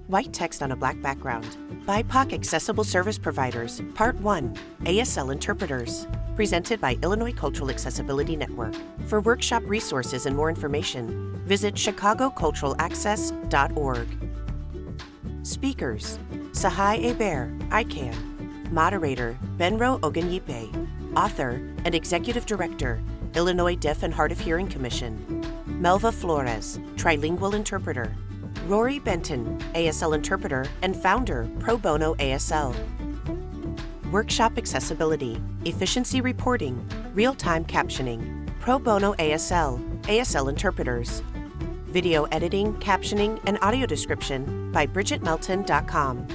White text on a black background. BIPOC Accessible Service Providers, Part 1, ASL Interpreters. Presented by Illinois Cultural Accessibility Network. For workshop resources and more information, visit chicagoculturalaccess.org. Speakers: Sahai Hebert, ICAN. Moderator: Benro Ogunyipe. Author and Executive Director, Illinois Deaf and Hard of Hearing Commission. Melva Flores, Trilingual Interpreter. Rory Burton, ASL Interpreter and Founder, Pro Bono ASL. Workshop Accessibility, Efficiency Reporting, Real-Time Captioning, Pro Bono ASL, ASL Interpreters. Video Editing, Captioning, and Audio Description by BridgetMelton.com.